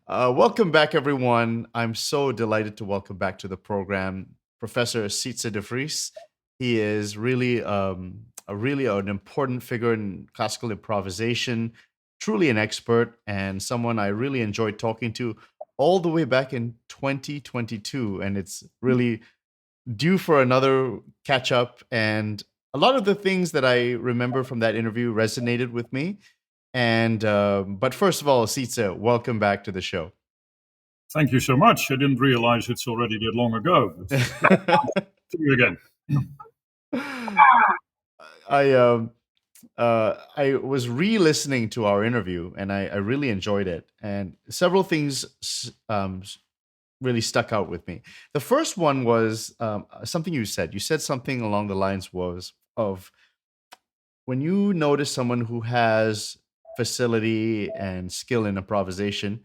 Welcome back, everyone. I'm so delighted to welcome back to the program Professor Sietze de Vries. He is really an important figure in classical improvisation, truly an expert, and someone I really enjoyed talking to all the way back in 2022. And it's really due for another catch up. And a lot of the things that I remember from that interview resonated with me. And but first of all, Sietze, welcome back to the show. Thank you so much. I didn't realize it's already that long ago. See you again. I I was re-listening to our interview and I really enjoyed it. And several things really stuck out with me. The first one was something you said. You said something along the lines was of when you notice someone who has facility and skill in improvisation,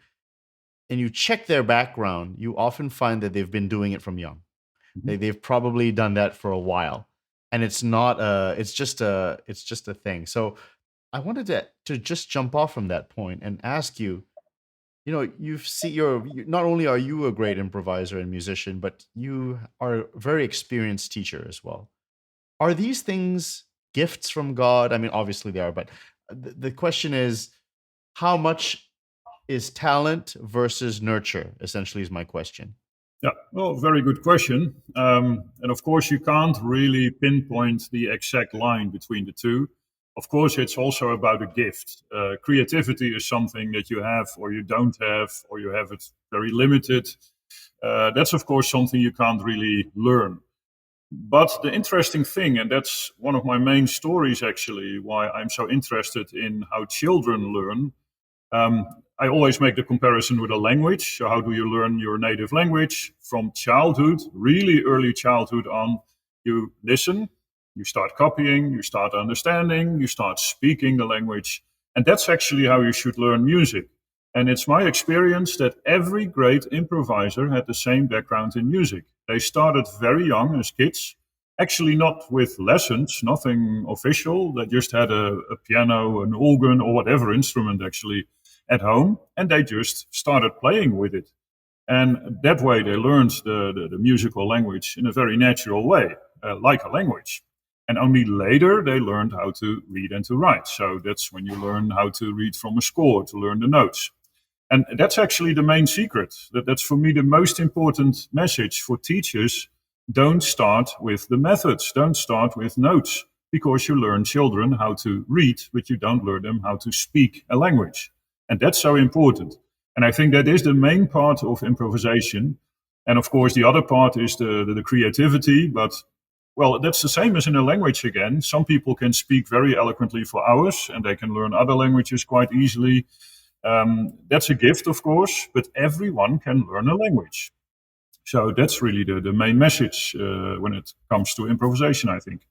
and you check their background, you often find that they've been doing it from young. They've probably done that for a while, and it's just a thing. So I wanted to just jump off from that point and ask you. You know, not only are you a great improviser and musician, but you are a very experienced teacher as well. Are these things gifts from God? I mean, obviously they are, but the question is, how much is talent versus nurture? Essentially, is my question. Yeah, well, very good question. And of course, you can't really pinpoint the exact line between the two. Of course, it's also about a gift. Creativity is something that you have or you don't have, or you have it very limited. That's, of course, something you can't really learn. But the interesting thing, and that's one of my main stories actually, why I'm so interested in how children learn. I always make the comparison with a language. So, how do you learn your native language? From childhood, really early childhood on, you listen, you start copying, you start understanding, you start speaking the language. And that's actually how you should learn music. And it's my experience that every great improviser had the same background in music. They started very young as kids, actually not with lessons, nothing official. They just had a piano, an organ, or whatever instrument actually at home, and they just started playing with it. And that way they learned the musical language in a very natural way, like a language. And only later they learned how to read and to write. So that's when you learn how to read from a score, to learn the notes. And that's actually the main secret. That's for me the most important message for teachers. Don't start with the methods, don't start with notes, because you learn children how to read, but you don't learn them how to speak a language. And that's so important. And I think that is the main part of improvisation. And of course, the other part is the creativity. But, well, that's the same as in a language again. Some people can speak very eloquently for hours, and they can learn other languages quite easily. That's a gift, of course, but everyone can learn a language. So that's really the main message when it comes to improvisation, I think.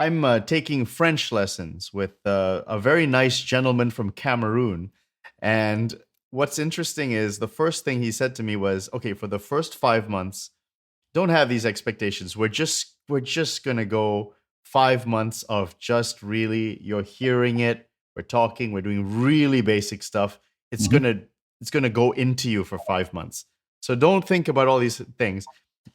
I'm taking French lessons with a very nice gentleman from Cameroon, and what's interesting is the first thing he said to me was, "Okay, for the first 5 months, don't have these expectations. We're just gonna go 5 months of just really you're hearing it, we're talking, we're doing really basic stuff. It's Mhm. gonna it's gonna go into you for 5 months. So don't think about all these things."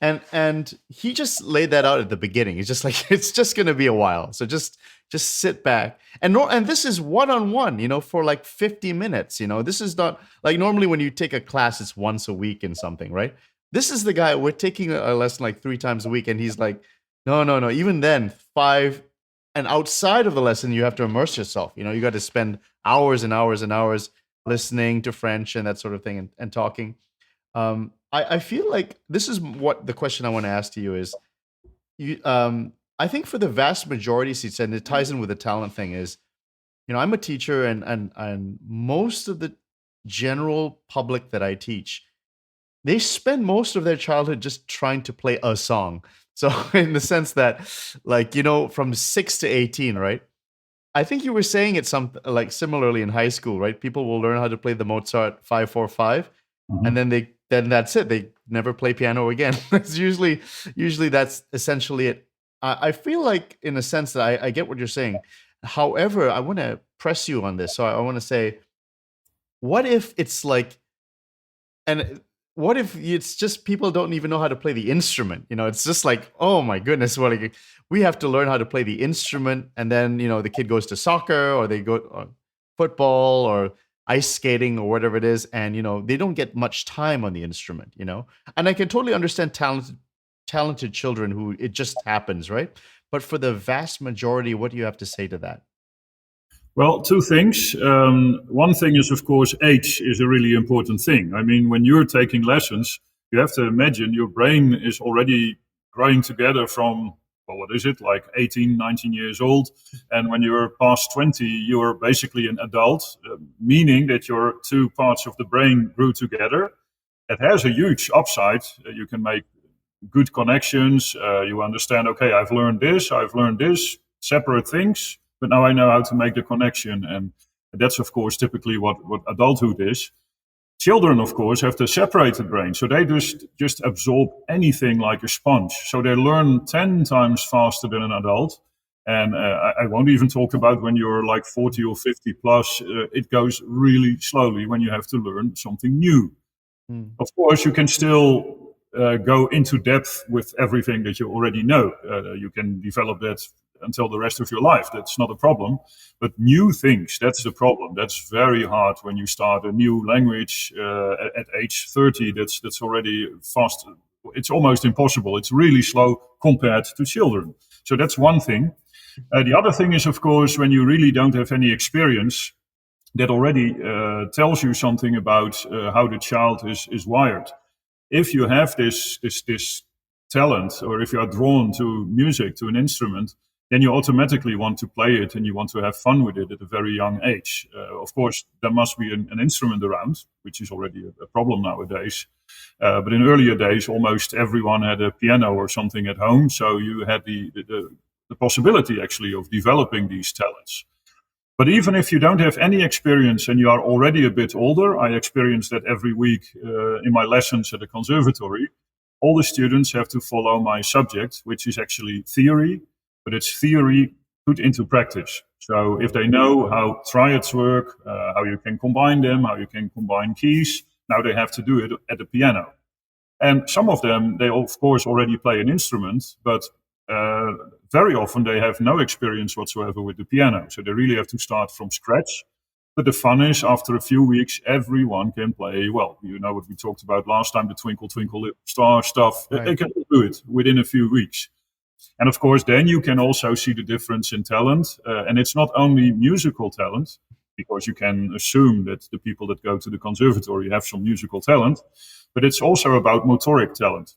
And he just laid that out at the beginning. He's just like, it's just gonna be a while. So just sit back. And this is one on one, for like 50 minutes. This is not like normally when you take a class, it's once a week in something, right? This is the guy we're taking a lesson like 3 times a week, and he's like, no, no, no. Even then, five, and outside of the lesson, you have to immerse yourself. You got to spend hours and hours and hours listening to French and that sort of thing and talking. I feel like this is what the question I want to ask to you is. I think for the vast majority of seats, and it ties in with the talent thing, is I'm a teacher, and most of the general public that I teach, they spend most of their childhood just trying to play a song. So in the sense that, like, from 6 to 18, right? I think you were saying it some like similarly in high school, right? People will learn how to play the Mozart 545, and Mhm. then that's it. They never play piano again. It's usually that's essentially it. I feel like in a sense that I get what you're saying. However, I want to press you on this. So I want to say, what if it's like, and what if it's just people don't even know how to play the instrument? It's just like, oh my goodness, well, like, we have to learn how to play the instrument, and then the kid goes to soccer, or they go football or ice skating or whatever it is, and they don't get much time on the instrument. And I can totally understand talented children who it just happens, right? But for the vast majority, what do you have to say to that? Well, two things. One thing is, of course, age is a really important thing. I mean, when you're taking lessons, you have to imagine your brain is already growing together from, well, what is it, like 18, 19 years old. And when you're past 20, you're basically an adult, meaning that your two parts of the brain grew together. It has a huge upside. You can make good connections. You understand, okay, I've learned this, separate things. But now I know how to make the connection. And that's, of course, typically what adulthood is. Children, of course, have the separated brain. So they just absorb anything like a sponge. So they learn 10 times faster than an adult. And I won't even talk about when you're like 40 or 50 plus. It goes really slowly when you have to learn something new. Of course, you can still go into depth with everything that you already know. You can develop that until the rest of your life. That's not a problem. But new things, that's the problem. That's very hard when you start a new language at age 30. That's already fast. It's almost impossible. It's really slow compared to children. So that's one thing. The other thing is, of course, when you really don't have any experience, that already tells you something about how the child is wired. If you have this talent, or if you are drawn to music, to an instrument, then you automatically want to play it and you want to have fun with it at a very young age. Of course, there must be an instrument around, which is already a problem nowadays. But in earlier days, almost everyone had a piano or something at home. So you had the possibility, actually, of developing these talents. But even if you don't have any experience and you are already a bit older, I experience that every week in my lessons at the Conservatory. All the students have to follow my subject, which is actually theory, but it's theory put into practice. So if they know how triads work, how you can combine them, how you can combine keys, now they have to do it at the piano. And some of them, they of course already play an instrument, but very often they have no experience whatsoever with the piano. So they really have to start from scratch. But the fun is, after a few weeks, everyone can play, well, you know what we talked about last time, the Twinkle, Twinkle, Little Star stuff. Right. They can do it within a few weeks. And of course, then you can also see the difference in talent. And it's not only musical talent, because you can assume that the people that go to the Conservatory have some musical talent, but it's also about motoric talent.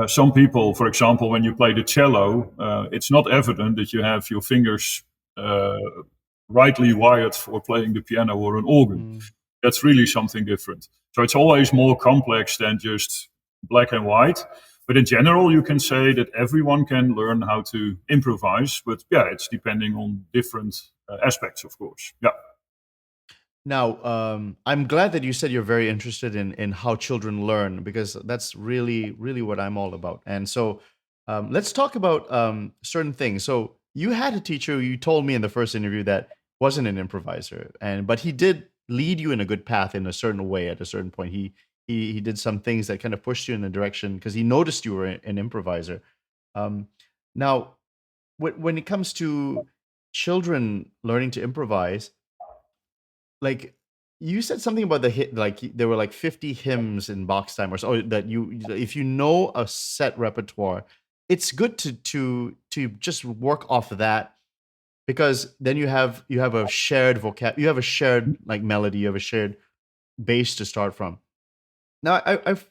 Some people, for example, when you play the cello, it's not evident that you have your fingers rightly wired for playing the piano or an organ. That's really something different. So it's always more complex than just black and white. But in general, you can say that everyone can learn how to improvise. But yeah, it's depending on different aspects, of course. Yeah. Now, I'm glad that you said you're very interested in how children learn, because that's really, really what I'm all about. And so let's talk about certain things. So you had a teacher, you told me in the first interview, that wasn't an improviser, but he did lead you in a good path in a certain way. At a certain point, he did some things that kind of pushed you in a direction because he noticed you were an improviser. Now, when it comes to children learning to improvise, like you said something about the hit, like there were like 50 hymns in Bach's time, or so, that if you know a set repertoire, it's good to just work off of that, because then you have a shared you have a shared like melody, you have a shared base to start from. Now, I've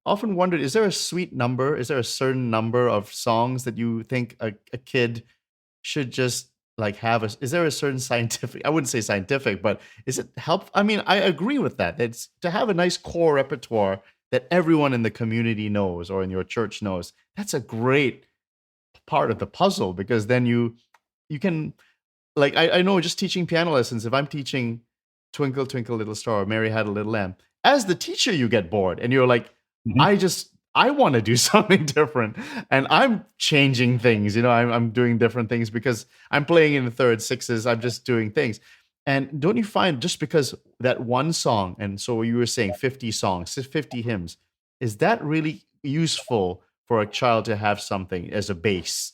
often wondered, is there a sweet number? Is there a certain number of songs that you think a kid should just like have? Is there a certain scientific, I wouldn't say scientific, but is it help? I mean, I agree with that. It's to have a nice core repertoire that everyone in the community knows or in your church knows. That's a great part of the puzzle, because then you can, like, I know just teaching piano lessons, if I'm teaching Twinkle, Twinkle, Little Star, or Mary Had a Little Lamb, as the teacher, you get bored and you're like, I want to do something different, and I'm changing things. I'm doing different things because I'm playing in the third, sixes. I'm just doing things. And don't you find just because that one song, and so you were saying 50 songs, 50 hymns, is that really useful for a child to have something as a base?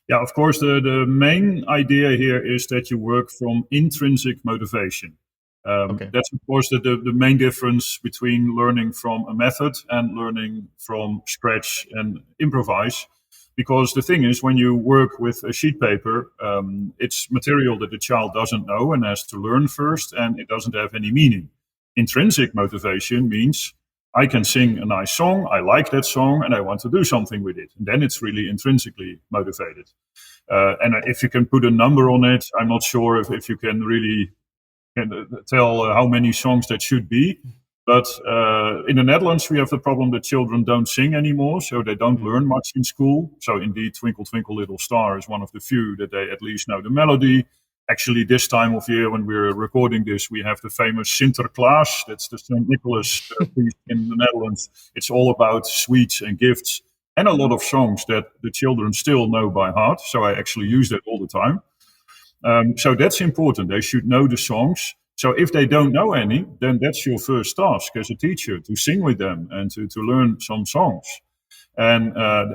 Yeah, of course, the main idea here is that you work from intrinsic motivation. Okay. That's, of course, the main difference between learning from a method and learning from scratch and improvise. Because the thing is, when you work with a sheet paper, it's material that the child doesn't know and has to learn first, and it doesn't have any meaning. Intrinsic motivation means I can sing a nice song, I like that song, and I want to do something with it. And then it's really intrinsically motivated. And if you can put a number on it, I'm not sure if you can really tell how many songs that should be. But in the Netherlands, we have the problem that children don't sing anymore, so they don't learn much in school. So indeed, Twinkle, Twinkle, Little Star is one of the few that they at least know the melody. Actually, this time of year when we're recording this, we have the famous Sinterklaas. That's the St. Nicholas feast in the Netherlands. It's all about sweets and gifts and a lot of songs that the children still know by heart. So I actually use that all the time. So that's important. They should know the songs. So if they don't know any, then that's your first task as a teacher, to sing with them and to learn some songs. And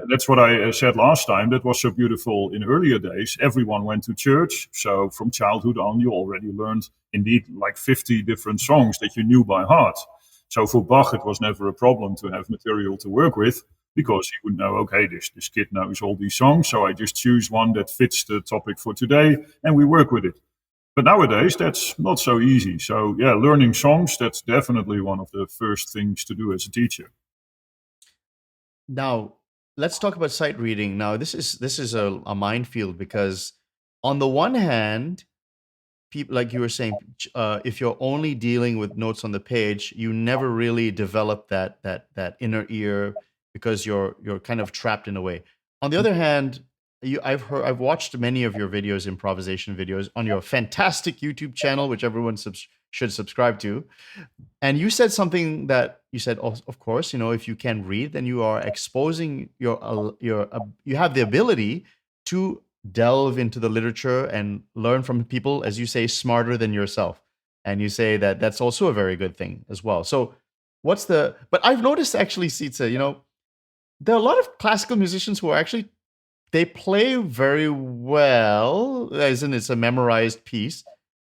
that's what I said last time. That was so beautiful in earlier days. Everyone went to church. So from childhood on, you already learned indeed like 50 different songs that you knew by heart. So for Bach, it was never a problem to have material to work with, because he would know, okay, this kid knows all these songs. So I just choose one that fits the topic for today and we work with it. But nowadays, that's not so easy. So yeah, learning songs, that's definitely one of the first things to do as a teacher. Now, let's talk about sight reading. Now, this is a minefield, because on the one hand, people, like you were saying, if you're only dealing with notes on the page, you never really develop that inner ear, because you're kind of trapped in a way. On the other hand, I've watched many of your videos, improvisation videos, on your fantastic YouTube channel, which everyone should subscribe to. And you said something that you said, of course, if you can read, then you are exposing you have the ability to delve into the literature and learn from people, as you say, smarter than yourself. And you say that that's also a very good thing as well. So but I've noticed actually, Sietze, there are a lot of classical musicians who are actually, they play very well, as in it's a memorized piece,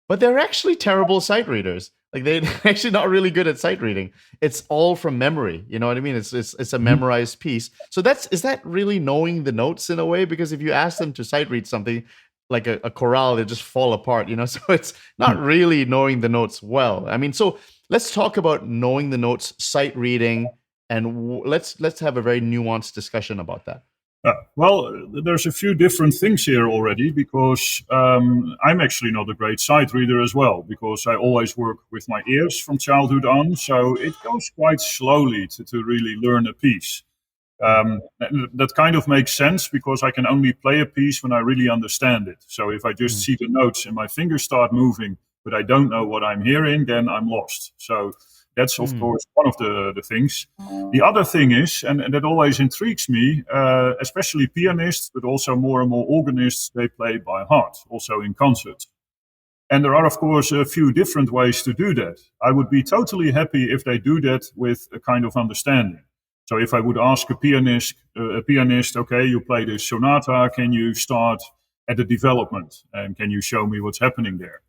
but they're actually terrible sight readers. Like, they're actually not really good at sight reading. It's all from memory. You know what I mean? It's a memorized piece. So is that really knowing the notes in a way? Because if you ask them to sight read something like a chorale, they just fall apart. So it's not really knowing the notes well. I mean, so let's talk about knowing the notes, sight reading, and let's have a very nuanced discussion about that. Well, there's a few different things here already, because I'm actually not a great sight reader as well, because I always work with my ears from childhood on. So it goes quite slowly to really learn a piece. That kind of makes sense, because I can only play a piece when I really understand it. So if I just see the notes and my fingers start moving, but I don't know what I'm hearing, then I'm lost. So that's, of course, one of the things. The other thing is, and that always intrigues me, especially pianists, but also more and more organists, they play by heart, also in concerts. And there are, of course, a few different ways to do that. I would be totally happy if they do that with a kind of understanding. So if I would ask a pianist, okay, you play this sonata, can you start at the development? And can you show me what's happening there?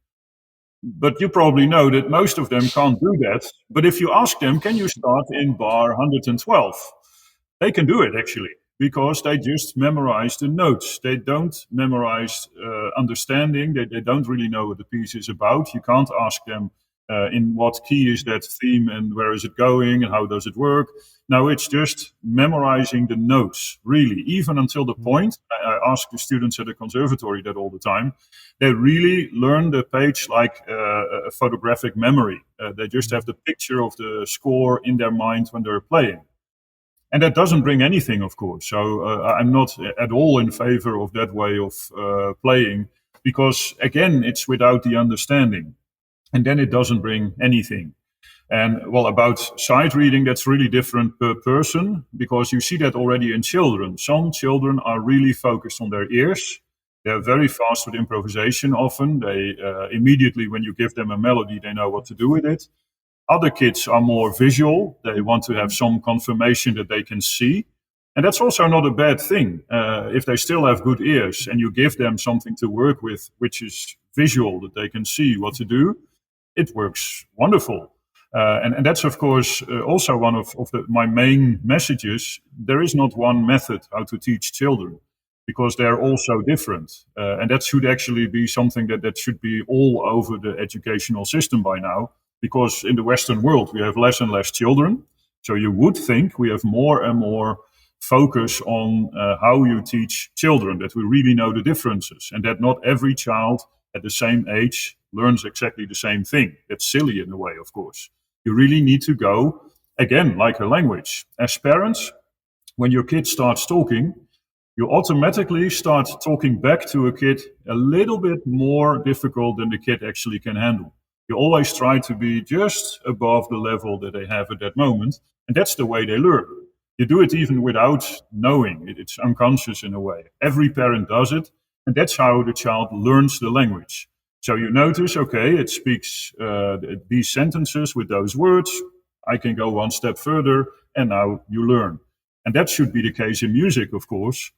But you probably know that most of them can't do that. But if you ask them, can you start in bar 112? They can do it, actually, because they just memorize the notes. They don't memorize understanding. They don't really know what the piece is about. You can't ask them in what key is that theme and where is it going and how does it work. No, it's just memorizing the notes, really, even until the point. I ask the students at the Conservatory that all the time. They really learn the page like a photographic memory. They just have the picture of the score in their mind when they're playing. And that doesn't bring anything, of course. So I'm not at all in favor of that way of playing, because, again, it's without the understanding. And then it doesn't bring anything. And, well, about sight reading, that's really different per person, because you see that already in children. Some children are really focused on their ears. They're very fast with improvisation often. They immediately, when you give them a melody, they know what to do with it. Other kids are more visual. They want to have some confirmation that they can see. And that's also not a bad thing. If they still have good ears and you give them something to work with, which is visual, that they can see what to do, it works wonderful. And that's, of course, also one of my main messages. There is not one method how to teach children, because they're all so different. And that should actually be something that should be all over the educational system by now, because in the Western world, we have less and less children. So you would think we have more and more focus on how you teach children, that we really know the differences, and that not every child at the same age learns exactly the same thing. That's silly in a way, of course. You really need to go, again, like a language. As parents, when your kid starts talking, you automatically start talking back to a kid a little bit more difficult than the kid actually can handle. You always try to be just above the level that they have at that moment, and that's the way they learn. You do it even without knowing. It's unconscious in a way. Every parent does it, and that's how the child learns the language. So you notice, okay, it speaks these sentences with those words. I can go one step further, and now you learn. And that should be the case in music, of course.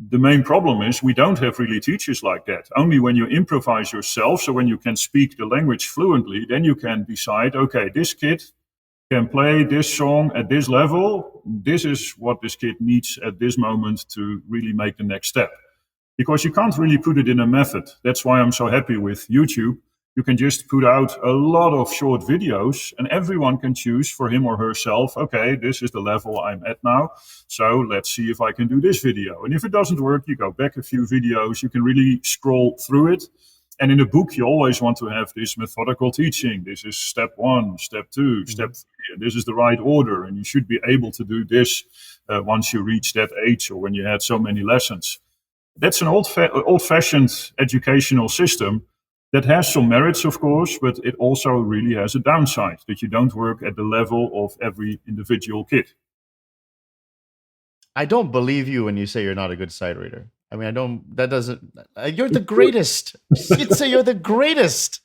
The main problem is we don't have really teachers like that. Only when you improvise yourself, so when you can speak the language fluently, then you can decide, okay, this kid can play this song at this level. This is what this kid needs at this moment to really make the next step. Because you can't really put it in a method. That's why I'm so happy with YouTube. You can just put out a lot of short videos and everyone can choose for him or herself, okay, this is the level I'm at now, so let's see if I can do this video. And if it doesn't work, you go back a few videos, you can really scroll through it. And in a book, you always want to have this methodical teaching. This is step 1, step 2, step 3, and this is the right order. And you should be able to do this once you reach that age or when you had so many lessons. That's an old-fashioned educational system that has some merits, of course, but it also really has a downside, that you don't work at the level of every individual kid. I don't believe you when you say you're not a good sight reader. I mean, you're the greatest. Sietze, you're the greatest.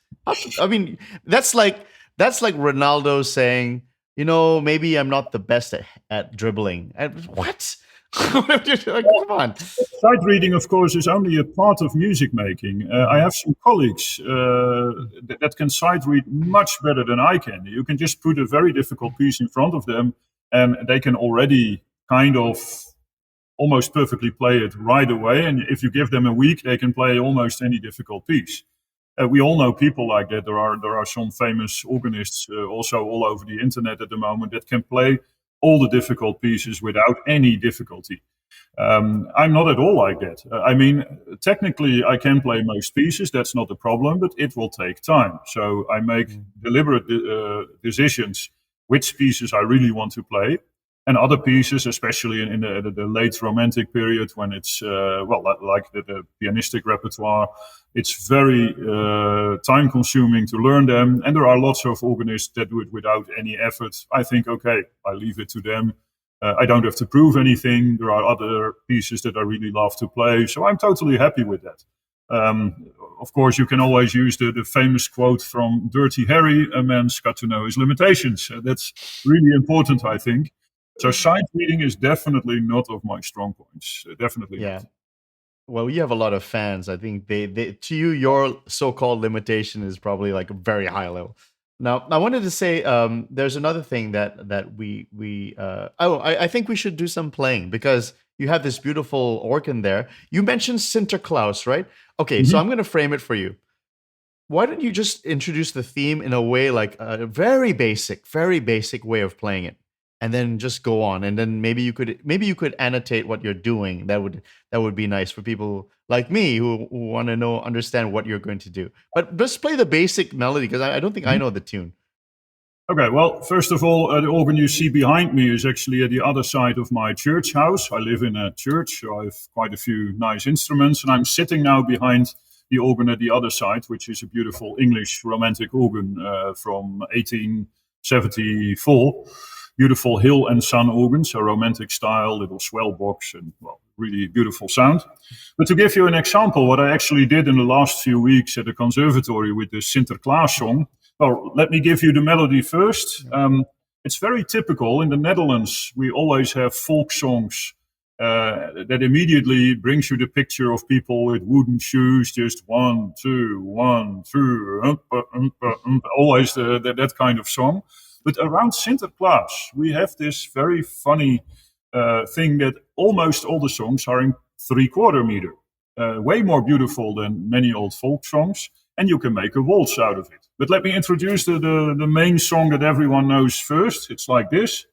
I mean, that's like Ronaldo saying, maybe I'm not the best at dribbling. What? Like, come on. Sight reading, of course, is only a part of music making. I have some colleagues that can sight read much better than I can. You can just put a very difficult piece in front of them and they can already kind of almost perfectly play it right away. And if you give them a week, they can play almost any difficult piece. We all know people like that. There are some famous organists also all over the internet at the moment that can play all the difficult pieces without any difficulty. I'm not at all like that. I mean, technically, I can play most pieces. That's not the problem, but it will take time. So I make deliberate decisions which pieces I really want to play. And other pieces, especially in the late Romantic period, when it's, like the pianistic repertoire, it's very time-consuming to learn them. And there are lots of organists that do it without any effort. I think, okay, I leave it to them. I don't have to prove anything. There are other pieces that I really love to play. So I'm totally happy with that. Of course, you can always use the famous quote from Dirty Harry, a man's got to know his limitations. That's really important, I think. So sight reading is definitely not of my strong points. Definitely Yeah. not. Well, you have a lot of fans. I think they to you, your so-called limitation is probably like a very high level. Now, I wanted to say there's another thing that I think we should do some playing because you have this beautiful organ there. You mentioned Sinterklaas, right? Okay, so I'm going to frame it for you. Why don't you just introduce the theme in a way like a very basic way of playing it, and then just go on, and then maybe you could annotate what you're doing. That would be nice for people like me who want to understand what you're going to do. But just play the basic melody because I don't think I know the tune. Okay, well, first of all, the organ you see behind me is actually at the other side of my church house. I live in a church, so I have quite a few nice instruments, and I'm sitting now behind the organ at the other side, which is a beautiful English Romantic organ from 1874. beautiful hill and sun organs, a romantic style, little swell box, and well, really beautiful sound. But to give you an example, what I actually did in the last few weeks at the Conservatory with the Sinterklaas song, well, let me give you the melody first. It's very typical. In the Netherlands, we always have folk songs that immediately brings you the picture of people with wooden shoes, just 1, 2, 1, 2, always that kind of song. But around Sinterklaas, we have this very funny thing that almost all the songs are in 3/4 meter. Way more beautiful than many old folk songs, and you can make a waltz out of it. But let me introduce the main song that everyone knows first. It's like this.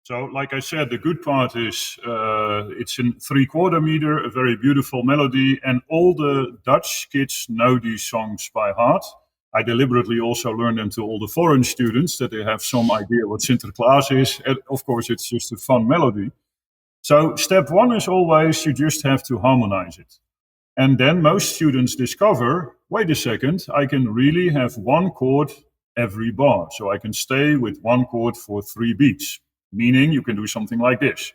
So, like I said, the good part is it's in 3/4 meter, a very beautiful melody, and all the Dutch kids know these songs by heart. I deliberately also learn them to all the foreign students, that they have some idea what Sinterklaas is. And of course, it's just a fun melody. So step one is always you just have to harmonize it. And then most students discover, wait a second, I can really have one chord every bar. So I can stay with one chord for 3 beats. Meaning you can do something like this.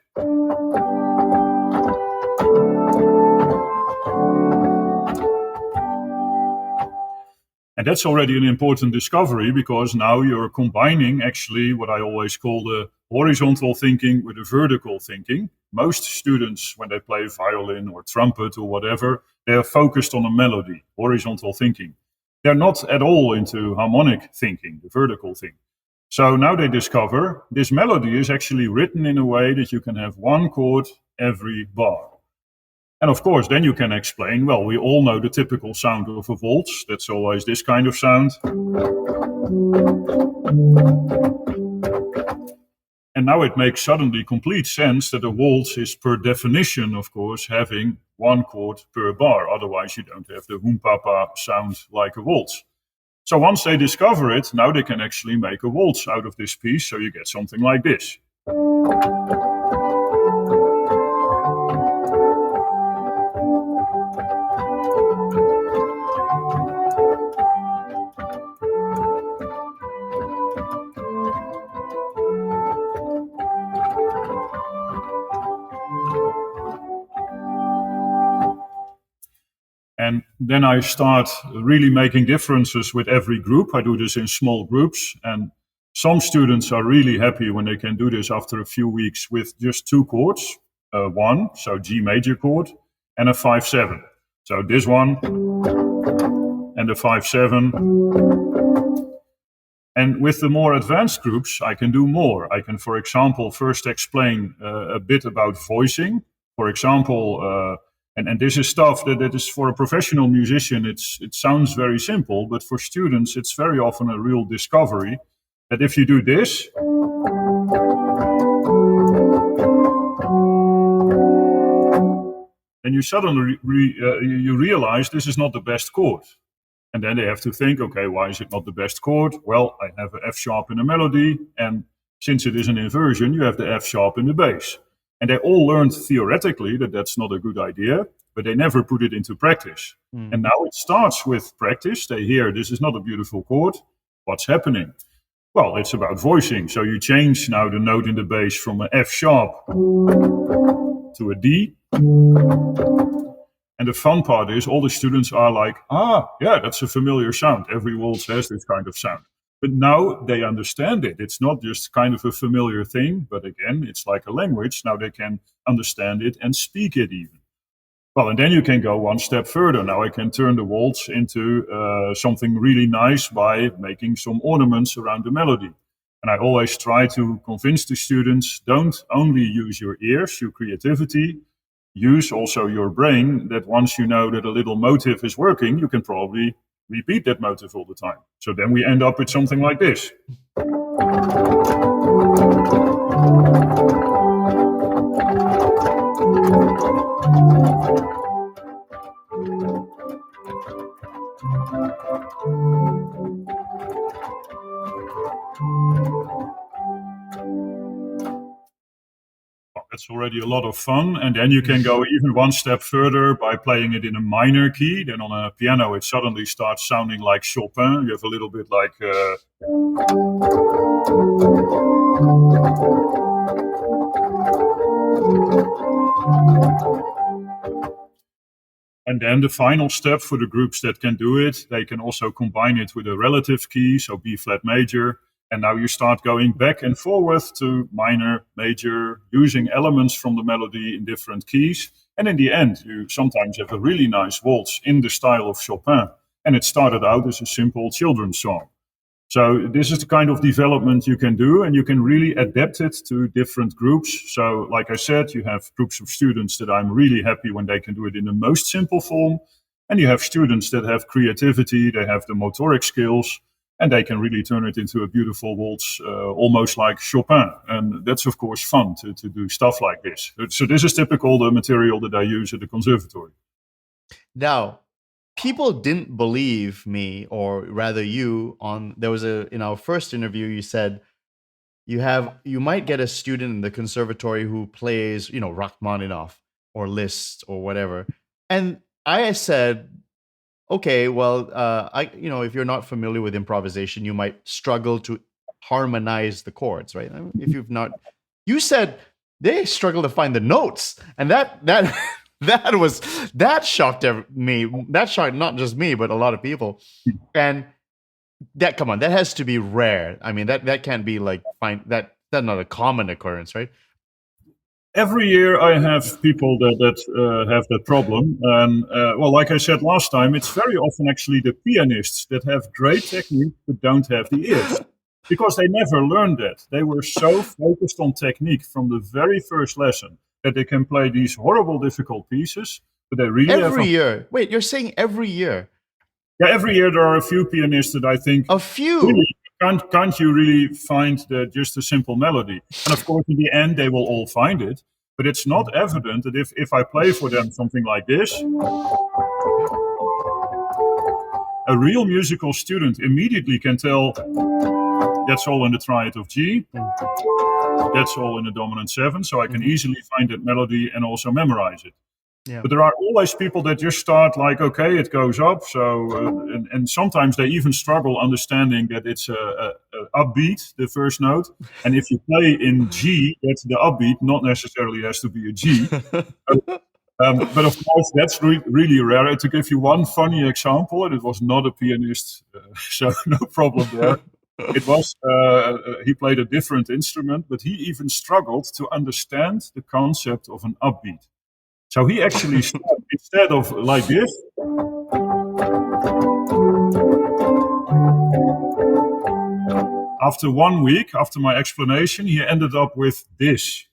And that's already an important discovery, because now you're combining actually what I always call the horizontal thinking with the vertical thinking. Most students, when they play violin or trumpet or whatever, they are focused on a melody, horizontal thinking. They're not at all into harmonic thinking, the vertical thing. So now they discover this melody is actually written in a way that you can have one chord every bar. And of course, then you can explain, well, we all know the typical sound of a waltz. That's always this kind of sound. And now it makes suddenly complete sense that a waltz is per definition, of course, having one chord per bar. Otherwise, you don't have the humpapa sound like a waltz. So once they discover it, now they can actually make a waltz out of this piece. So you get something like this. And then I start really making differences with every group. I do this in small groups. And some students are really happy when they can do this after a few weeks with just 2 chords. One, so G major chord, and a 5/7. So this one and a 5/7. And with the more advanced groups, I can do more. I can, for example, first explain a bit about voicing. For example, and this is stuff that is for a professional musician, it sounds very simple, but for students, it's very often a real discovery that if you do this, then you suddenly you realize this is not the best chord. And then they have to think, okay, why is it not the best chord? Well, I have an F sharp in the melody, and since it is an inversion, you have the F sharp in the bass. And they all learned theoretically that that's not a good idea, but they never put it into practice. And now it starts with practice. They hear this is not a beautiful chord. What's happening? Well, it's about voicing. So you change now the note in the bass from an F sharp to a D. And the fun part is all the students are like, yeah, that's a familiar sound. Every waltz has this kind of sound. But now they understand it. It's not just kind of a familiar thing, but again, it's like a language. Now they can understand it and speak it even. Well, and then you can go one step further. Now I can turn the waltz into something really nice by making some ornaments around the melody. And I always try to convince the students, don't only use your ears, your creativity, use also your brain, that once you know that a little motive is working, you can probably repeat that motive all the time. So then we end up with something like this. That's already a lot of fun. And then you can go even one step further by playing it in a minor key. Then on a piano, it suddenly starts sounding like Chopin. You have a little bit like... And then the final step for the groups that can do it, they can also combine it with a relative key, so B flat major. And now you start going back and forth to minor, major, using elements from the melody in different keys. And in the end, you sometimes have a really nice waltz in the style of Chopin. And it started out as a simple children's song. So this is the kind of development you can do, and you can really adapt it to different groups. So like I said, you have groups of students that I'm really happy when they can do it in the most simple form. And you have students that have creativity, they have the motoric skills, and they can really turn it into a beautiful waltz, almost like Chopin. And that's, of course, fun to do stuff like this. So this is typical the material that I use at the conservatory. Now, people didn't believe me, or rather you, in our first interview, you said you might get a student in the conservatory who plays, Rachmaninoff or Liszt or whatever. And I said, okay, well, if you're not familiar with improvisation, you might struggle to harmonize the chords, right? If you've not, you said they struggle to find the notes, and that shocked me. That shocked not just me, but a lot of people. And that has to be rare. I mean, that can't be like that's not a common occurrence, right? Every year I have people that have that problem. And like I said last time, it's very often actually the pianists that have great technique but don't have the ears. Because they never learned that. They were so focused on technique from the very first lesson that they can play these horrible, difficult pieces, but they really every year. Wait, you're saying every year? Yeah, every year there are a few pianists that I think... A few? Really, can't you really find just a simple melody? And of course, in the end, they will all find it, but it's not evident that if I play for them something like this, a real musical student immediately can tell that's all in the triad of G, that's all in the dominant 7, so I can easily find that melody and also memorize it. Yeah. But there are always people that just start like, okay, it goes up. So, and sometimes they even struggle understanding that it's a upbeat, the first note. And if you play in G, that's the upbeat, not necessarily has to be a G. But of course, that's really rare. To give you one funny example, and it was not a pianist, so no problem there. It was, he played a different instrument, but he even struggled to understand the concept of an upbeat. So he actually, instead of like this, after 1 week, after my explanation, he ended up with this.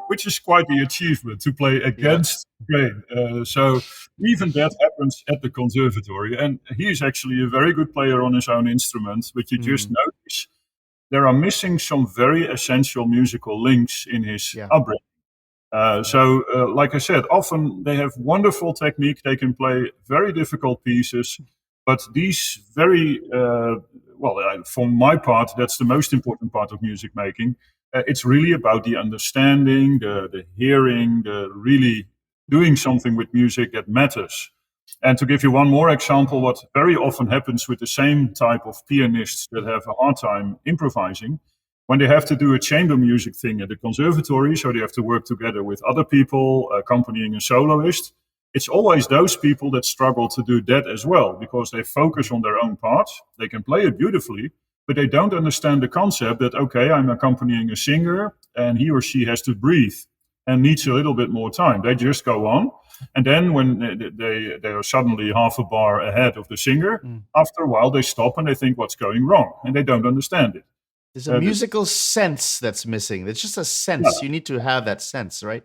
Which is quite the achievement to play against grain. So even that happens at the conservatory. And he is actually a very good player on his own instrument, but you just notice there are missing some very essential musical links in his upbringing. Like I said, often they have wonderful technique. They can play very difficult pieces, but these for my part, that's the most important part of music making. It's really about the understanding, the hearing, the really doing something with music that matters. And to give you one more example, what very often happens with the same type of pianists that have a hard time improvising, when they have to do a chamber music thing at the conservatory, so they have to work together with other people accompanying a soloist, it's always those people that struggle to do that as well, because they focus on their own parts. They can play it beautifully, but they don't understand the concept that, okay, I'm accompanying a singer and he or she has to breathe and needs a little bit more time. They just go on. And then when they are suddenly half a bar ahead of the singer, after a while they stop and they think what's going wrong and they don't understand it. There's a musical sense that's missing. It's just a sense. Yeah. You need to have that sense, right?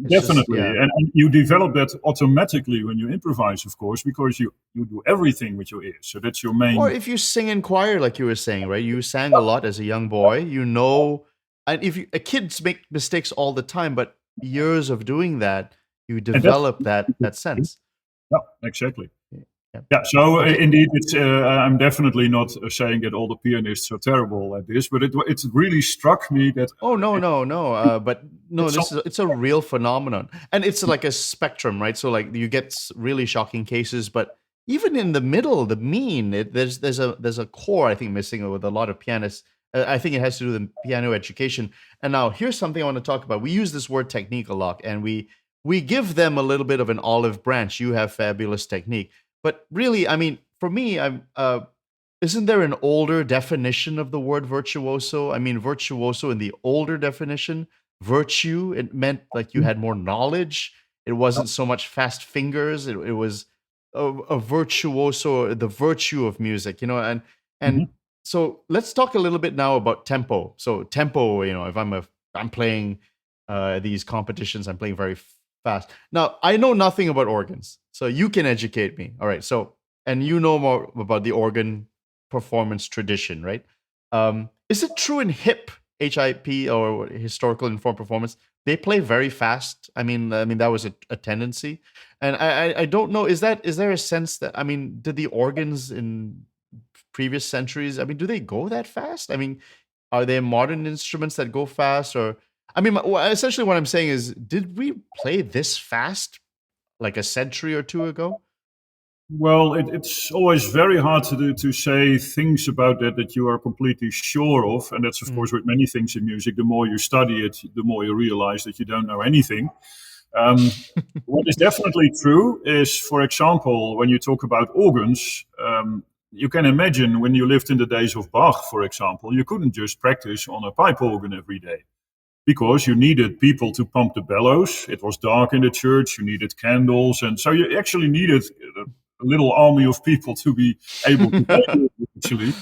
Definitely. And you develop that automatically when you improvise, of course, because you do everything with your ears. So that's your main... Or if you sing in choir, like you were saying, right? You sang a lot as a young boy, and kids make mistakes all the time, but years of doing that, you develop that sense. Yeah, exactly. Yeah, so Okay. indeed, I'm definitely not saying that all the pianists are terrible at this, but it really struck me that Oh no, no, no. But no, it's some, it's a real phenomenon, and it's like a spectrum, right? So like you get really shocking cases, but even in the middle, the mean, there's a core I think missing with a lot of pianists. I think it has to do with piano education. And now here's something I want to talk about. We use this word technique a lot, and we give them a little bit of an olive branch. You have fabulous technique, but really, I mean, for me, I'm isn't there an older definition of the word virtuoso? I mean, virtuoso in the older definition, virtue, it meant like you had more knowledge. It wasn't so much fast fingers. It was a virtuoso, the virtue of music, and Mhm. so let's talk a little bit now about tempo. So tempo, if I'm playing these competitions, I'm playing very fast. Now, I know nothing about organs, so you can educate me. All right. So, and you know more about the organ performance tradition, right? Is it true in HIP or historical informed performance? They play very fast. I mean that was a tendency, and I don't know. Is there a sense that did the organs in previous centuries? I mean, do they go that fast? I mean, are there modern instruments that go fast, or essentially what I'm saying is, did we play this fast like a century or two ago? Well, it's always very hard to say things about that you are completely sure of, and that's of Mm. course with many things in music. The more you study it, the more you realize that you don't know anything. What is definitely true is, for example, when you talk about organs, you can imagine when you lived in the days of Bach, for example, you couldn't just practice on a pipe organ every day because you needed people to pump the bellows. It was dark in the church, you needed candles, and so you actually needed a little army of people to be able to play it, actually.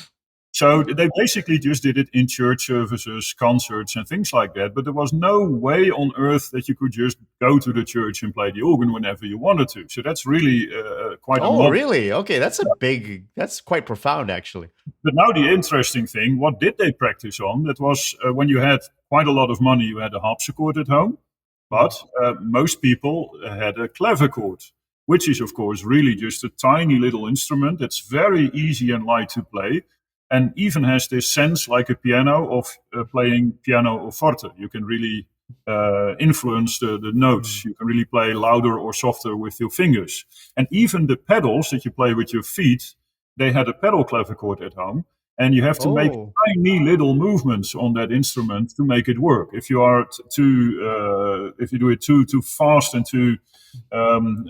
So they basically just did it in church services, concerts, and things like that. But there was no way on earth that you could just go to the church and play the organ whenever you wanted to. So that's really quite a Oh, modern. really? Okay, that's quite profound, actually. But now the interesting thing, what did they practice on? That was when you had quite a lot of money, you had a harpsichord at home. Mm. But most people had a clavichord, which is, of course, really just a tiny little instrument that's very easy and light to play, and even has this sense like a piano of playing piano or forte. You can really influence the notes. Mm. You can really play louder or softer with your fingers. And even the pedals that you play with your feet, they had a pedal clavichord at home. And you have to make Oh. tiny little movements on that instrument to make it work. If you are if you do it too fast and um,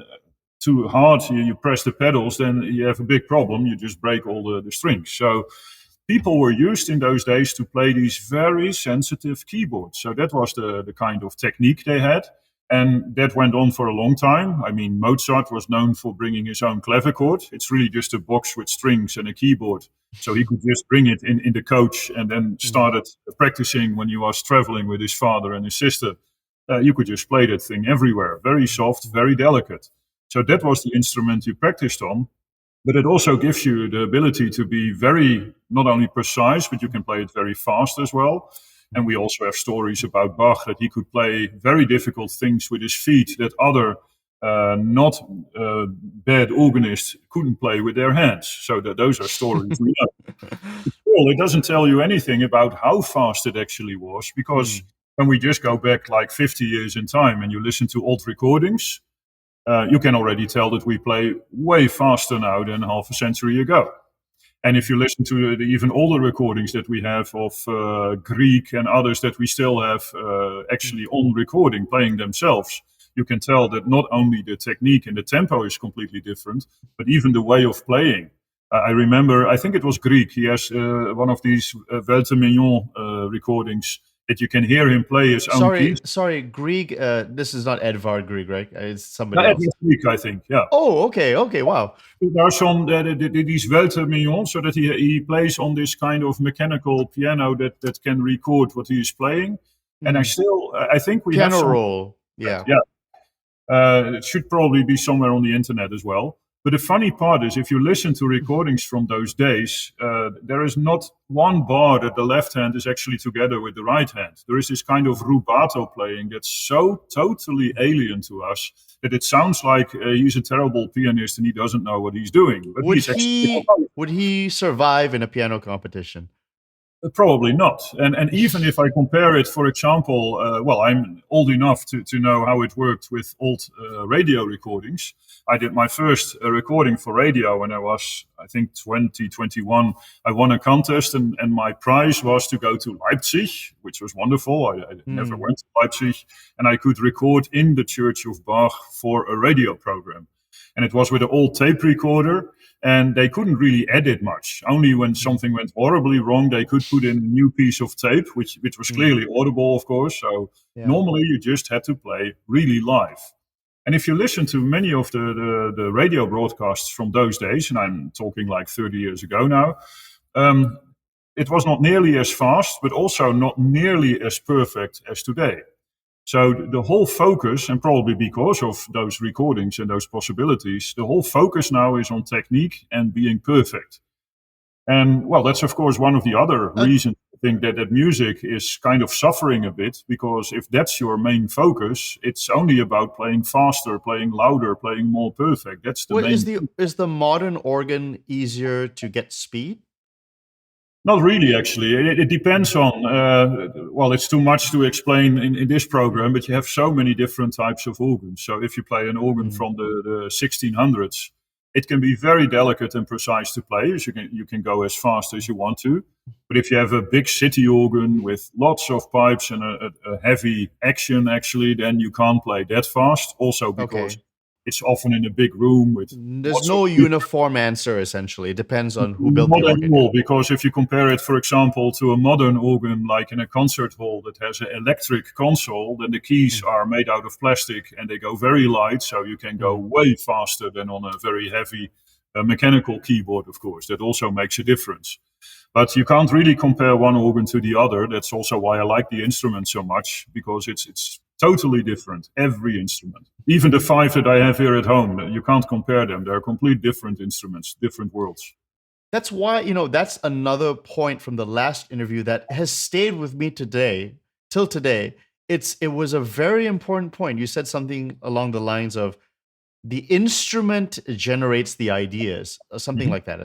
too hard, you press the pedals, then you have a big problem. You just break all the strings. So people were used in those days to play these very sensitive keyboards. So that was the kind of technique they had. And that went on for a long time. I mean, Mozart was known for bringing his own clavichord. It's really just a box with strings and a keyboard. So he could just bring it in the coach and then Mm. started practicing when he was traveling with his father and his sister. You could just play that thing everywhere. Very soft, very delicate. So that was the instrument you practiced on. But it also gives you the ability to be very, not only precise, but you can play it very fast as well. And we also have stories about Bach that he could play very difficult things with his feet that other not bad organists couldn't play with their hands. So that those are stories we know. Still, it doesn't tell you anything about how fast it actually was, because Mm. when we just go back like 50 years in time and you listen to old recordings, you can already tell that we play way faster now than half a century ago. And if you listen to the even older recordings that we have of Greek and others that we still have Mm. actually on recording, playing themselves, you can tell that not only the technique and the tempo is completely different, but even the way of playing. I remember, I think it was Greek. He has one of these Welte Mignon recordings that you can hear him play his own Sorry, keys. sorry, Grieg. This is not Edvard Grieg, right? It's somebody else. Edward Grieg, I think, yeah. Oh, okay, okay, wow. There are some these Welte Mignon, so that he plays on this kind of mechanical piano that can record what he is playing. And Mm. I think we have Piano some. roll, yeah. Yeah, it should probably be somewhere on the internet as well. But the funny part is, if you listen to recordings from those days, there is not one bar that the left hand is actually together with the right hand. There is this kind of rubato playing that's so totally alien to us that it sounds like he's a terrible pianist and he doesn't know what he's doing. But would he survive in a piano competition? Probably not. And even if I compare it, for example, I'm old enough to know how it worked with old radio recordings. I did my first recording for radio when I was, I think, 21. I won a contest, and my prize was to go to Leipzig, which was wonderful. I never went to Leipzig, and I could record in the Church of Bach for a radio program. And it was with an old tape recorder, and they couldn't really edit much. Only when something went horribly wrong, they could put in a new piece of tape, which was clearly audible, of course. So normally you just had to play really live. And if you listen to many of the radio broadcasts from those days, and I'm talking like 30 years ago now, it was not nearly as fast, but also not nearly as perfect as today. So the whole focus, and probably because of those recordings and those possibilities, the whole focus now is on technique and being perfect. And well, that's of course one of the other reasons I think that music is kind of suffering a bit, because if that's your main focus, it's only about playing faster, playing louder, playing more perfect. That's the main. Is the modern organ easier to get speed? Not really, actually. It depends on, it's too much to explain in this program, but you have so many different types of organs. So if you play an organ from the 1600s, it can be very delicate and precise to play. So you can go as fast as you want to. But if you have a big city organ with lots of pipes and a heavy action, actually, then you can't play that fast. Also because it's often in a big room with. There's no uniform answer, essentially. It depends on who built the organ. Not at all, because if you compare it, for example, to a modern organ like in a concert hall that has an electric console, then the keys are made out of plastic and they go very light, so you can go way faster than on a very heavy mechanical keyboard, of course. That also makes a difference. But you can't really compare one organ to the other. That's also why I like the instrument so much, because it's totally different, every instrument. Even the 5 that I have here at home, you can't compare them. They're complete different instruments, different worlds. That's why, that's another point from the last interview that has stayed with me till today. It was a very important point. You said something along the lines of the instrument generates the ideas, or something like that.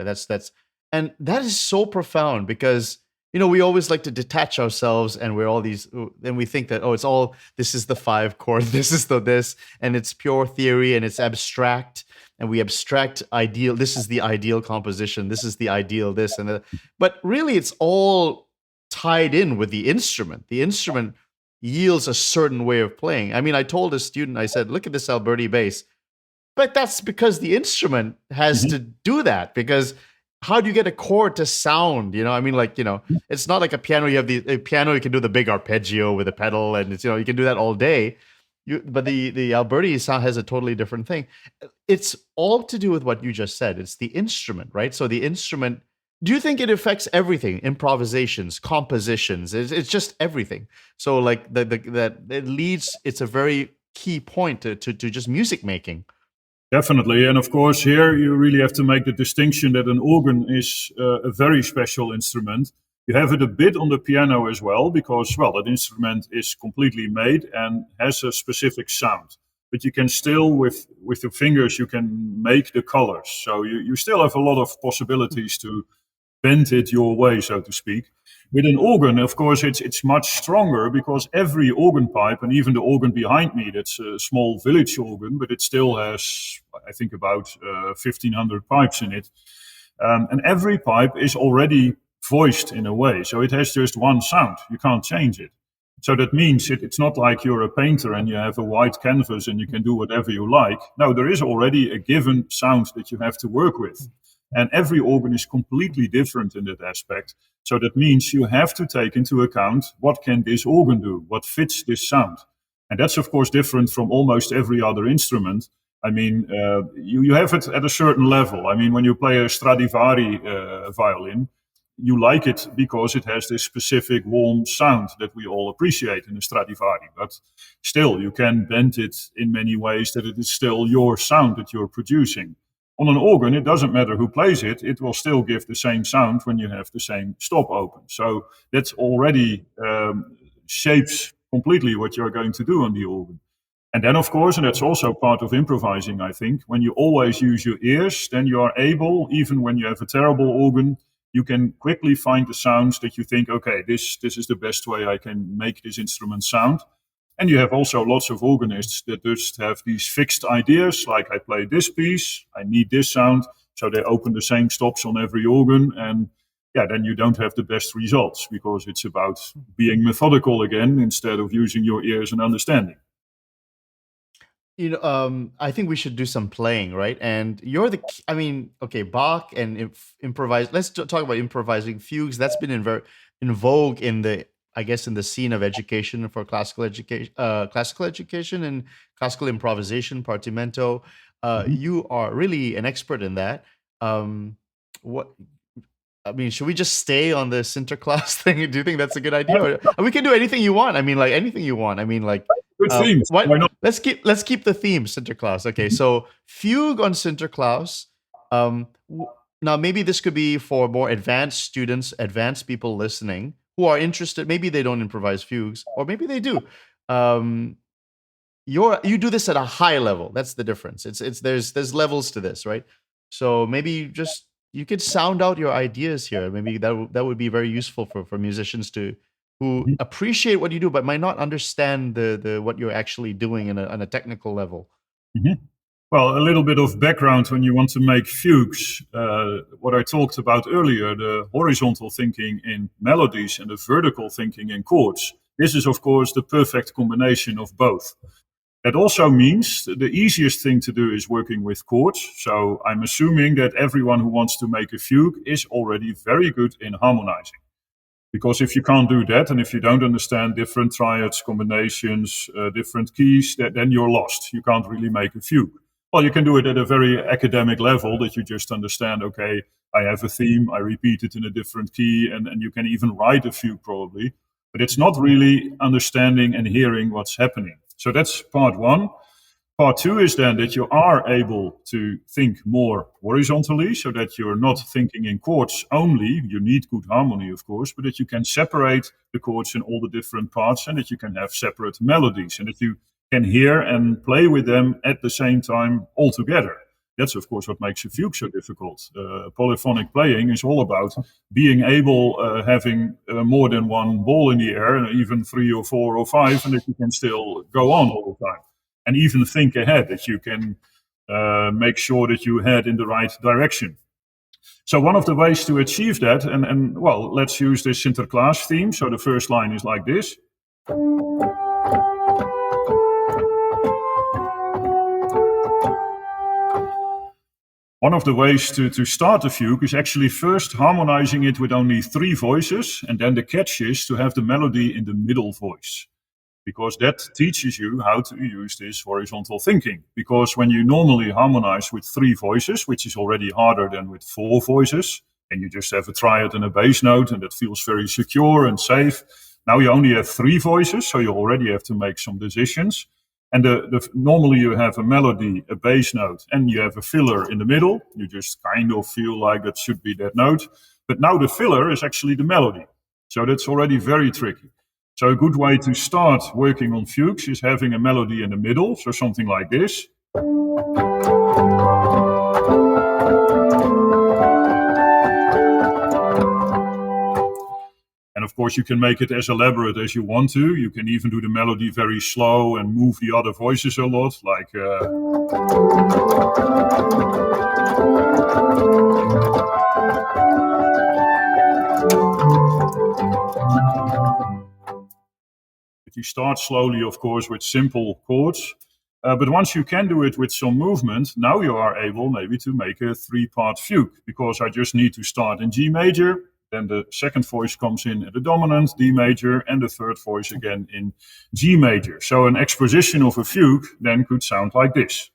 And that is so profound, because we always like to detach ourselves, and we're all these, and we think that, it's all, this is the 5 chord, this is this, and it's pure theory and it's abstract, and we abstract ideal, this is the ideal composition, this is the ideal this, and but really it's all tied in with the instrument. The instrument yields a certain way of playing. I mean, I told a student, I said, look at this Alberti bass, but that's because the instrument has to do that, because how do you get a chord to sound? It's not like a piano. You have a piano, you can do the big arpeggio with a pedal, and it's, you can do that all day. But the Alberti sound has a totally different thing. It's all to do with what you just said. It's the instrument, right? So the instrument, do you think it affects everything? Improvisations, compositions, it's just everything. So like that it leads, it's a very key point to just music making. Definitely. And of course, here you really have to make the distinction that an organ is a very special instrument. You have it a bit on the piano as well, because, that instrument is completely made and has a specific sound. But you can still, with your fingers, you can make the colors. So you still have a lot of possibilities to bend it your way, so to speak. With an organ, of course, it's much stronger, because every organ pipe, and even the organ behind me, that's a small village organ, but it still has, I think, about 1,500 pipes in it. And every pipe is already voiced in a way. So it has just one sound. You can't change it. So that means it's not like you're a painter and you have a white canvas and you can do whatever you like. No, there is already a given sound that you have to work with. And every organ is completely different in that aspect. So that means you have to take into account, what can this organ do? What fits this sound? And that's, of course, different from almost every other instrument. I mean, you have it at a certain level. I mean, when you play a Stradivari violin, you like it because it has this specific warm sound that we all appreciate in a Stradivari. But still, you can bend it in many ways that it is still your sound that you're producing. On an organ, it doesn't matter who plays it, it will still give the same sound when you have the same stop open. So that's already shapes completely what you're going to do on the organ. And then, of course, and that's also part of improvising, I think, when you always use your ears, then you are able, even when you have a terrible organ, you can quickly find the sounds that you think, okay, this is the best way I can make this instrument sound. And you have also lots of organists that just have these fixed ideas, like I play this piece, I need this sound, so they open the same stops on every organ, and then you don't have the best results, because it's about being methodical again instead of using your ears and understanding. I think we should do some playing, right? And you're Bach and improvise. Let's talk about improvising. Fugues, that's been in vogue in the scene of education for classical education and classical improvisation, partimento. You are really an expert in that. Should we just stay on the Sinterklaas thing? Do you think that's a good idea? Or we can do anything you want. Anything you want. Good themes. Why not? Let's keep the theme Sinterklaas. Okay, so fugue on Sinterklaas. Now maybe this could be for more advanced students, advanced people listening who are interested. Maybe they don't improvise fugues, or maybe they do. You do this at a high level. That's the difference. There's levels to this, right? So maybe you could sound out your ideas here. Maybe that would be very useful for musicians who appreciate what you do, but might not understand the what you're actually doing on a technical level. Mm-hmm. Well, a little bit of background when you want to make fugues. What I talked about earlier, the horizontal thinking in melodies and the vertical thinking in chords. This is, of course, the perfect combination of both. That also means the easiest thing to do is working with chords. So I'm assuming that everyone who wants to make a fugue is already very good in harmonizing. Because if you can't do that, and if you don't understand different triads, combinations, different keys, then you're lost. You can't really make a fugue. Well, you can do it at a very academic level, that you just understand, okay, I have a theme, I repeat it in a different key, and you can even write a fugue probably. But it's not really understanding and hearing what's happening. So that's part one. Part two is then that you are able to think more horizontally, so that you're not thinking in chords only. You need good harmony, of course, but that you can separate the chords in all the different parts, and that you can have separate melodies, and that you can hear and play with them at the same time all together. That's, of course, what makes a fugue so difficult. Polyphonic playing is all about being able, having more than one ball in the air, even 3 or 4 or 5, and that you can still go on all the time. And even think ahead, that you can make sure that you head in the right direction. So one of the ways to achieve that, and let's use this Sinterklaas theme. So the first line is like this. One of the ways to start a fugue is actually first harmonizing it with only 3 voices, and then the catch is to have the melody in the middle voice. Because that teaches you how to use this horizontal thinking. Because when you normally harmonize with 3 voices, which is already harder than with 4 voices, and you just have a triad and a bass note, and that feels very secure and safe. Now you only have 3 voices, so you already have to make some decisions. And normally you have a melody, a bass note, and you have a filler in the middle. You just kind of feel like that should be that note. But now the filler is actually the melody. So that's already very tricky. So a good way to start working on fugues is having a melody in the middle. So something like this. And of course, you can make it as elaborate as you want to. You can even do the melody very slow and move the other voices a lot, like... You start slowly, of course, with simple chords. But once you can do it with some movement, now you are able maybe to make a 3-part fugue. Because I just need to start in G major. Then the second voice comes in at the dominant, D major, and the third voice again in G major. So an exposition of a fugue then could sound like this.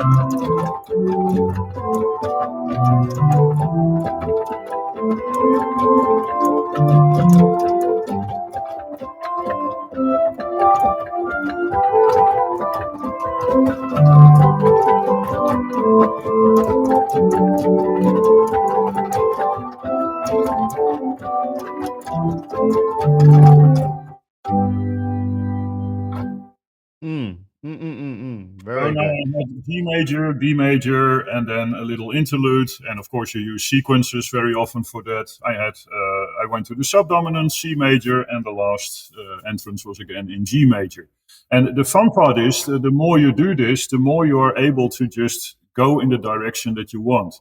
So Very now good. I had G major, B major, and then a little interlude. And of course, you use sequences very often for that. I went to the subdominant, C major, and the last entrance was again in G major. And the fun part is, the more you do this, the more you are able to just go in the direction that you want.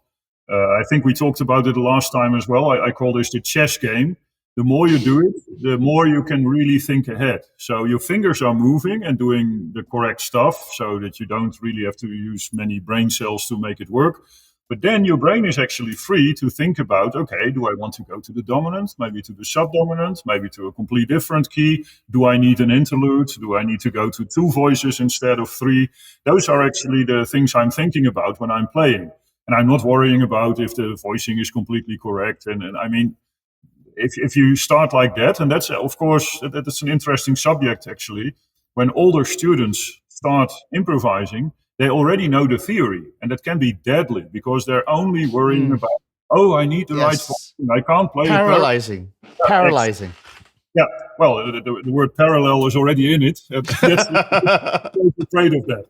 I think we talked about it last time as well. I call this the chess game. The more you do it, the more you can really think ahead. So your fingers are moving and doing the correct stuff so that you don't really have to use many brain cells to make it work. But then your brain is actually free to think about, okay, do I want to go to the dominant, maybe to the subdominant, maybe to a complete different key? Do I need an interlude? Do I need to go to 2 voices instead of 3? Those are actually the things I'm thinking about when I'm playing. And I'm not worrying about if the voicing is completely correct. And I mean, if you start like that, and that's of course that's an interesting subject actually. When older students start improvising, they already know the theory, and that can be deadly because they're only worrying about, oh, I need the right Yes. voicing, I can't play Paralyzing. Paralyzing. yeah, well, the word parallel is already in it. That's I'm afraid of that.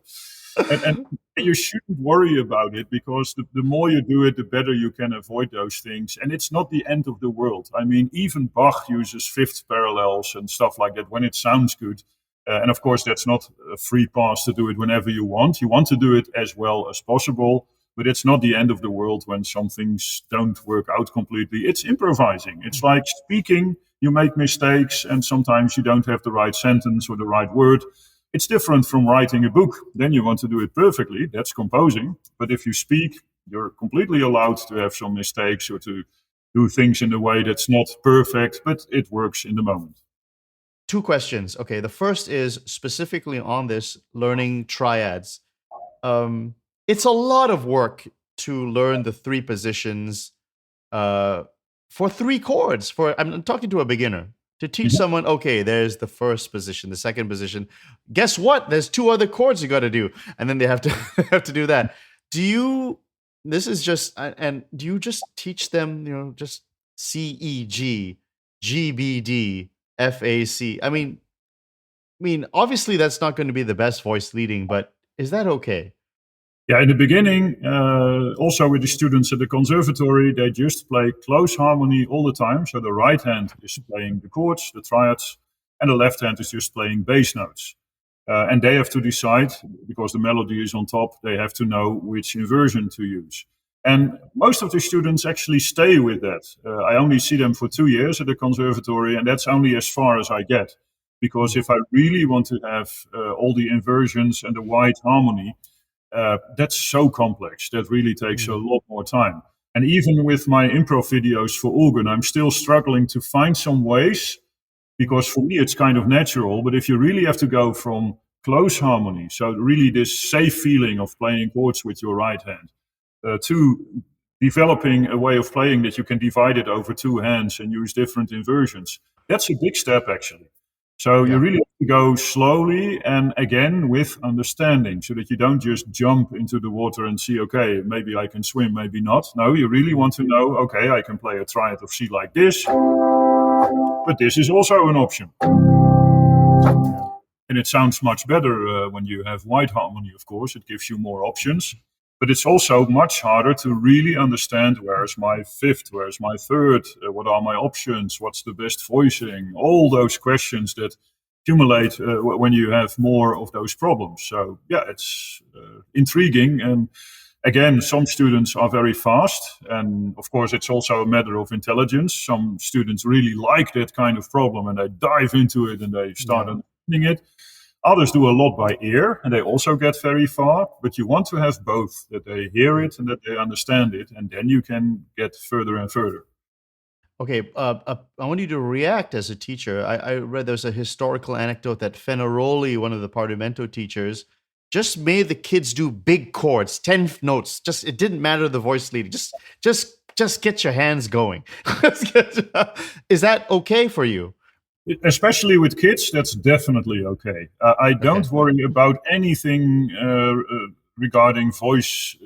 And you shouldn't worry about it because the more you do it, the better you can avoid those things. And it's not the end of the world. I mean, even Bach uses fifth parallels and stuff like that when it sounds good. And of course, that's not a free pass to do it whenever you want. You want to do it as well as possible, but it's not the end of the world when some things don't work out completely. It's improvising. It's like speaking. You make mistakes, and sometimes you don't have the right sentence or the right word. It's different from writing a book. Then you want to do it perfectly. That's composing. But if you speak, you're completely allowed to have some mistakes or to do things in a way that's not perfect, but it works in the moment. 2 questions. Okay, the first is specifically on this learning triads. It's a lot of work to learn the 3 positions for 3 chords. I'm talking to a beginner. To teach someone, okay, there's the first position, the second position. Guess what? There's 2 other chords you got to do, and then they have to have to do that. Do you just teach them, just C E G, G B D, F A C? I mean, obviously that's not going to be the best voice leading, but is that okay? Yeah, in the beginning, also with the students at the Conservatory, they just play close harmony all the time. So the right hand is playing the chords, the triads, and the left hand is just playing bass notes. And they have to decide, because the melody is on top, they have to know which inversion to use. And most of the students actually stay with that. I only see them for 2 years at the Conservatory, and that's only as far as I get. Because if I really want to have all the inversions and the wide harmony, that's so complex. That really takes a lot more time. And even with my improv videos for organ, I'm still struggling to find some ways, because for me it's kind of natural. But if you really have to go from close harmony, so really this safe feeling of playing chords with your right hand, to developing a way of playing that you can divide it over 2 hands and use different inversions, that's a big step actually. So you really have to go slowly and again with understanding, so that you don't just jump into the water and see, okay, maybe I can swim, maybe not. No, you really want to know, okay, I can play a triad of C like this, but this is also an option. And it sounds much better when you have wide harmony, of course. It gives you more options. But it's also much harder to really understand, where's my fifth, where's my third, what are my options, what's the best voicing, all those questions that accumulate when you have more of those problems. So yeah, it's intriguing. And again, some students are very fast. And of course, it's also a matter of intelligence. Some students really like that kind of problem and they dive into it and they start understanding it. Others do a lot by ear, and they also get very far. But you want to have both, that they hear it and that they understand it, and then you can get further and further. Okay, I want you to react as a teacher. I read there's a historical anecdote that Fenaroli, one of the Partimento teachers, just made the kids do big chords, 10 notes. Just it didn't matter the voice leading. Just get your hands going. Is that okay for you? Especially with kids, that's definitely okay. I don't worry about anything regarding voice,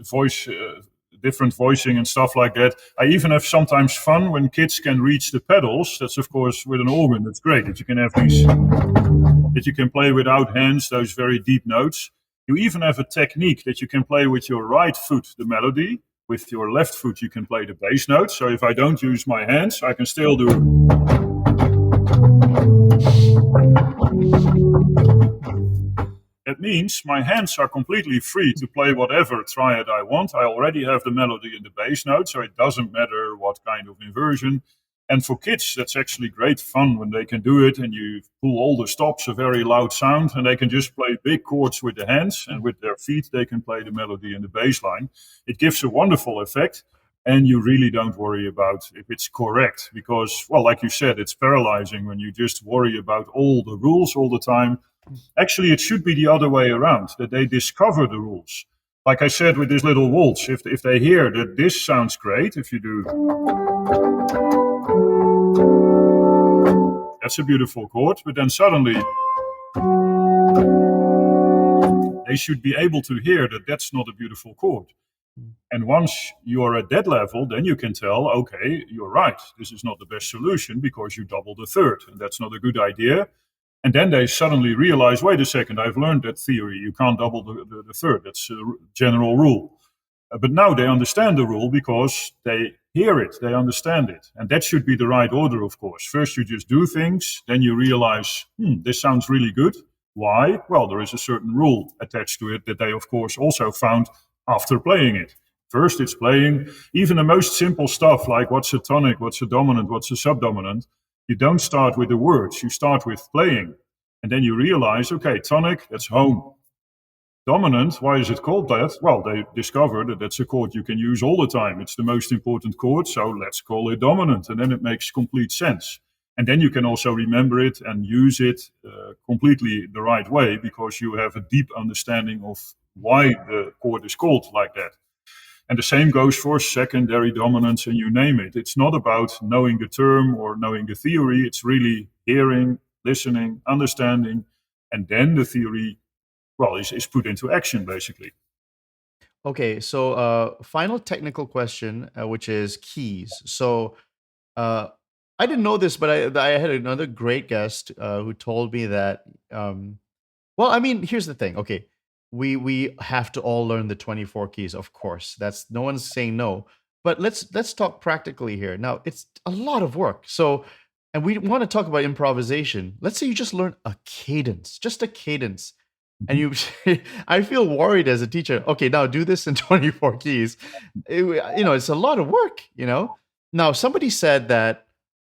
different voicing and stuff like that. I even have sometimes fun when kids can reach the pedals. That's of course with an organ. That's great that you can have these, that you can play without hands, those very deep notes. You even have a technique that you can play with your right foot the melody. With your left foot you can play the bass notes. So if I don't use my hands, I can still do. That means my hands are completely free to play whatever triad I want. I already have the melody and the bass note, so it doesn't matter what kind of inversion. And for kids, that's actually great fun when they can do it and you pull all the stops, a very loud sound, and they can just play big chords with the hands, and with their feet they can play the melody and the bass line. It gives a wonderful effect, and you really don't worry about if it's correct because, well, like you said, it's paralyzing when you just worry about all the rules all the time. Actually, it should be the other way around, that they discover the rules. Like I said with this little waltz, if they hear that this sounds great, if you do, that's a beautiful chord, but then suddenly they should be able to hear that that's not a beautiful chord. And once you are at that level, then you can tell, okay, you're right, this is not the best solution because you double the third, and that's not a good idea. And then they suddenly realize, wait a second, I've learned that theory. You can't double the third. That's a general rule. But now they understand the rule because they hear it, they understand it. And that should be the right order, of course. First you just do things, then you realize, this sounds really good. Why? Well, there is a certain rule attached to it that they, of course, also found after playing it. First it's playing even the most simple stuff like what's a tonic, what's a dominant, what's a subdominant. You don't start with the words, you start with playing. And then you realize, okay, tonic, that's home. Dominant, why is it called that? Well, they discovered that that's a chord you can use all the time. It's the most important chord, so let's call it dominant. And then it makes complete sense. And then you can also remember it and use it completely the right way because you have a deep understanding of why the chord is called like that. And the same goes for secondary dominants and you name it. It's not about knowing the term or knowing the theory. It's really hearing, listening, understanding, and then the theory, well, is put into action, basically. Okay, so final technical question, which is keys. So I didn't know this, but I had another great guest who told me that, well, I mean, here's the thing. Okay, we have to all learn the 24 keys, of course. That's no one's saying no. But let's talk practically here. Now, it's a lot of work. So, and we want to talk about improvisation. Let's say you just learn a cadence, just a cadence. And you, I feel worried as a teacher. Okay, now do this in 24 keys. It's a lot of work, Now, somebody said that,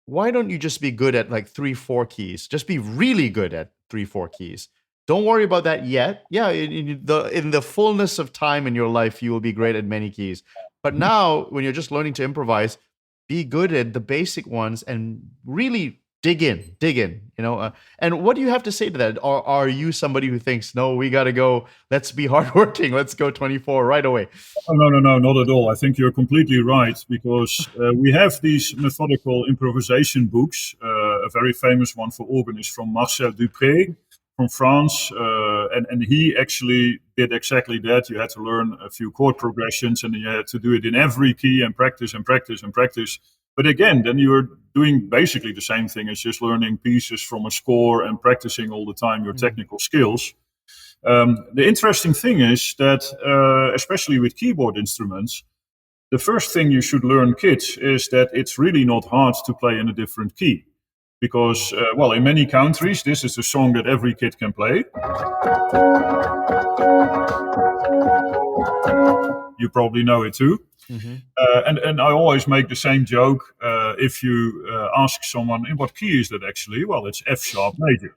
why don't you just be good at like 3-4 keys? Just be really good at 3-4 keys. Don't worry about that yet. Yeah, in the fullness of time in your life, you will be great at many keys. But now, when you're just learning to improvise, be good at the basic ones and really dig in. And what do you have to say to that? Or are you somebody who thinks, no, we got to go, let's be hardworking, let's go 24 right away? No, not at all. I think you're completely right because we have these methodical improvisation books. A very famous one for organist from Marcel Dupré from France. And he actually did exactly that. You had to learn a few chord progressions and you had to do it in every key and practice and practice and practice. But again, then you're doing basically the same thing as just learning pieces from a score and practicing all the time your technical skills. The interesting thing is that, especially with keyboard instruments, the first thing you should learn kids is that it's really not hard to play in a different key. Because, in many countries, this is a song that every kid can play. You probably know it too. Mm-hmm. And I always make the same joke. If you ask someone, in what key is that actually? Well, it's F sharp major.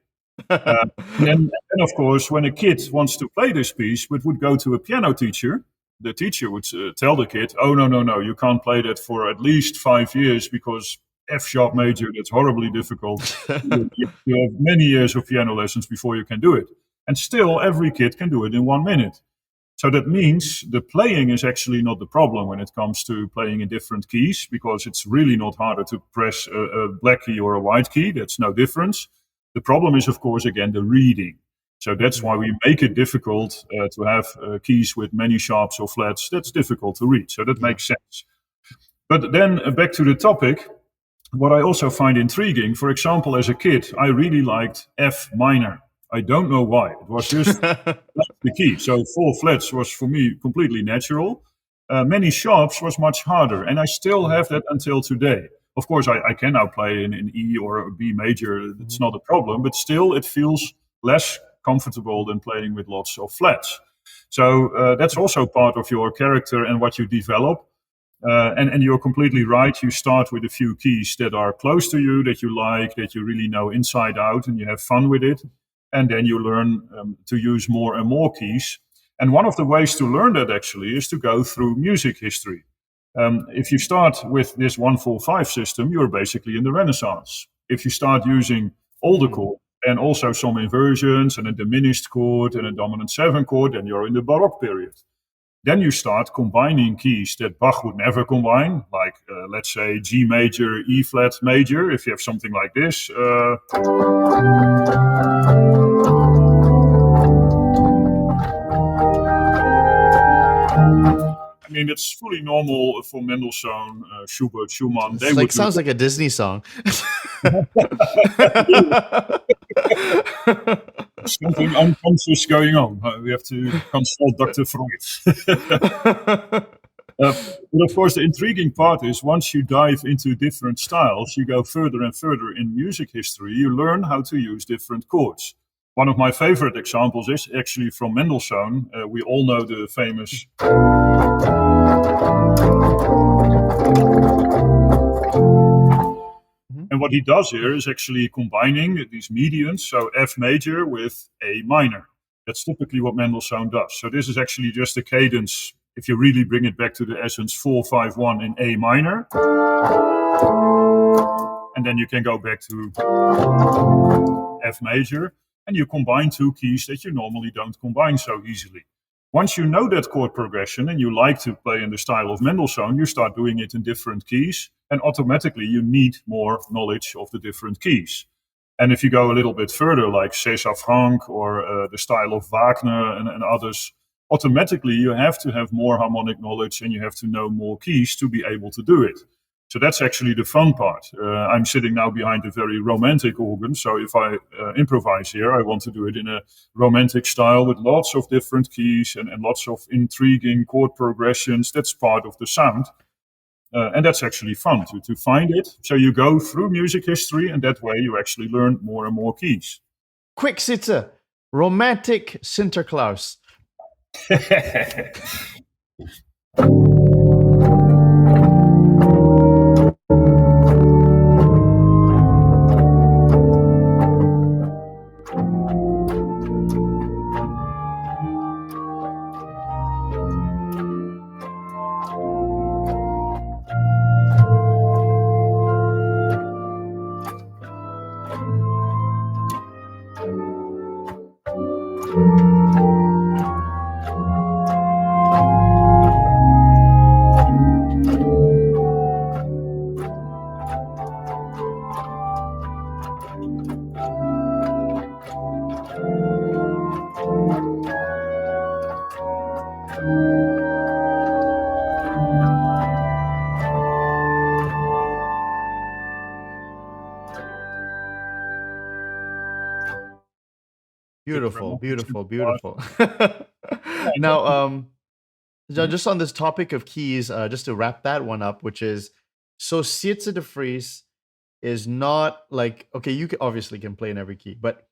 and of course, when a kid wants to play this piece, but would go to a piano teacher, the teacher would tell the kid, oh, no, you can't play that for at least 5 years because F sharp major, that's horribly difficult. You have many years of piano lessons before you can do it. And still, every kid can do it in 1 minute. So that means the playing is actually not the problem when it comes to playing in different keys, because it's really not harder to press a black key or a white key. That's no difference. The problem is, of course, again, the reading. So that's why we make it difficult to have keys with many sharps or flats. That's difficult to read. So that makes sense. But then back to the topic, what I also find intriguing, for example, as a kid, I really liked F minor. I don't know why. It was just the key. So 4 flats was for me completely natural. Many sharps was much harder. And I still have that until today. Of course, I can now play in E or a B major. It's not a problem. But still, it feels less comfortable than playing with lots of flats. So that's also part of your character and what you develop. And you're completely right. You start with a few keys that are close to you, that you like, that you really know inside out, and you have fun with it. And then you learn to use more and more keys. And one of the ways to learn that actually is to go through music history. If you start with this 1-4-5 system, you're basically in the Renaissance. If you start using older chords and also some inversions and a diminished chord and a dominant 7 chord, then you're in the Baroque period. Then you start combining keys that Bach would never combine, like, let's say, G major, E flat major, if you have something like this. I mean, it's fully normal for Mendelssohn, Schubert, Schumann. Sounds like a Disney song. Something unconscious going on. We have to consult Dr. Freud. But of course, the intriguing part is once you dive into different styles, you go further and further in music history, you learn how to use different chords. One of my favorite examples is actually from Mendelssohn. We all know the famous... And what he does here is actually combining these medians, so F major with A minor. That's typically what Mendelssohn does. So this is actually just a cadence, if you really bring it back to the essence, 4-5-1 in A minor. And then you can go back to F major, and you combine 2 keys that you normally don't combine so easily. Once you know that chord progression and you like to play in the style of Mendelssohn, you start doing it in different keys, and automatically you need more knowledge of the different keys. And if you go a little bit further, like César Franck or the style of Wagner and others, automatically you have to have more harmonic knowledge and you have to know more keys to be able to do it. So that's actually the fun part. I'm sitting now behind a very romantic organ. So if I improvise here, I want to do it in a romantic style with lots of different keys and lots of intriguing chord progressions. That's part of the sound. And that's actually fun to find it. So you go through music history, and that way you actually learn more and more keys. Quick, Sietze. Romantic Sinterklaas. Beautiful. Now, just on this topic of keys, just to wrap that one up, which is, so Sietze de Vries is not like, okay, you obviously can play in every key, but,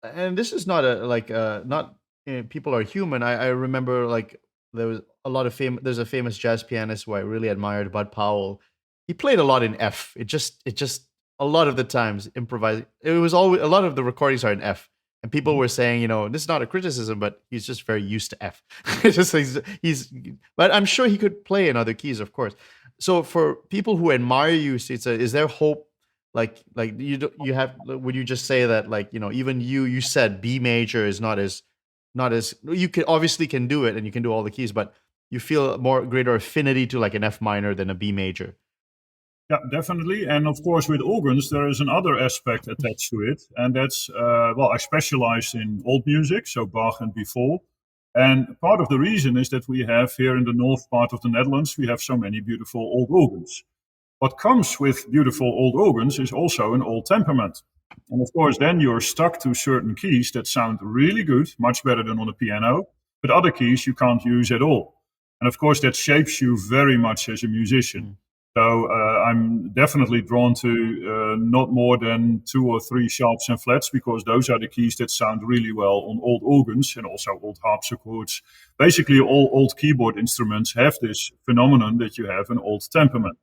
and this is not not, people are human. I remember like there was a lot of there's a famous jazz pianist who I really admired, Bud Powell. He played a lot in F. It just a lot of the times improvising. It was always, a lot of the recordings are in F, and people were saying, this is not a criticism, but he's just very used to F. It's just but I'm sure he could play in other keys, of course. So for people who admire you, Sietze, is there hope Like you have, would you just say that, like, even you said B major is not as you can obviously can do it and you can do all the keys, but you feel more greater affinity to like an F minor than a B major. Yeah, definitely. And of course, with organs, there is another aspect attached to it. And that's, I specialize in old music, so Bach and before. And part of the reason is that we have here in the north part of the Netherlands, we have so many beautiful old organs. What comes with beautiful old organs is also an old temperament. And of course, then you're stuck to certain keys that sound really good, much better than on a piano, but other keys you can't use at all. And of course, that shapes you very much as a musician. So I'm definitely drawn to not more than 2 or 3 sharps and flats, because those are the keys that sound really well on old organs and also old harpsichords. Basically, all old keyboard instruments have this phenomenon that you have an old temperament,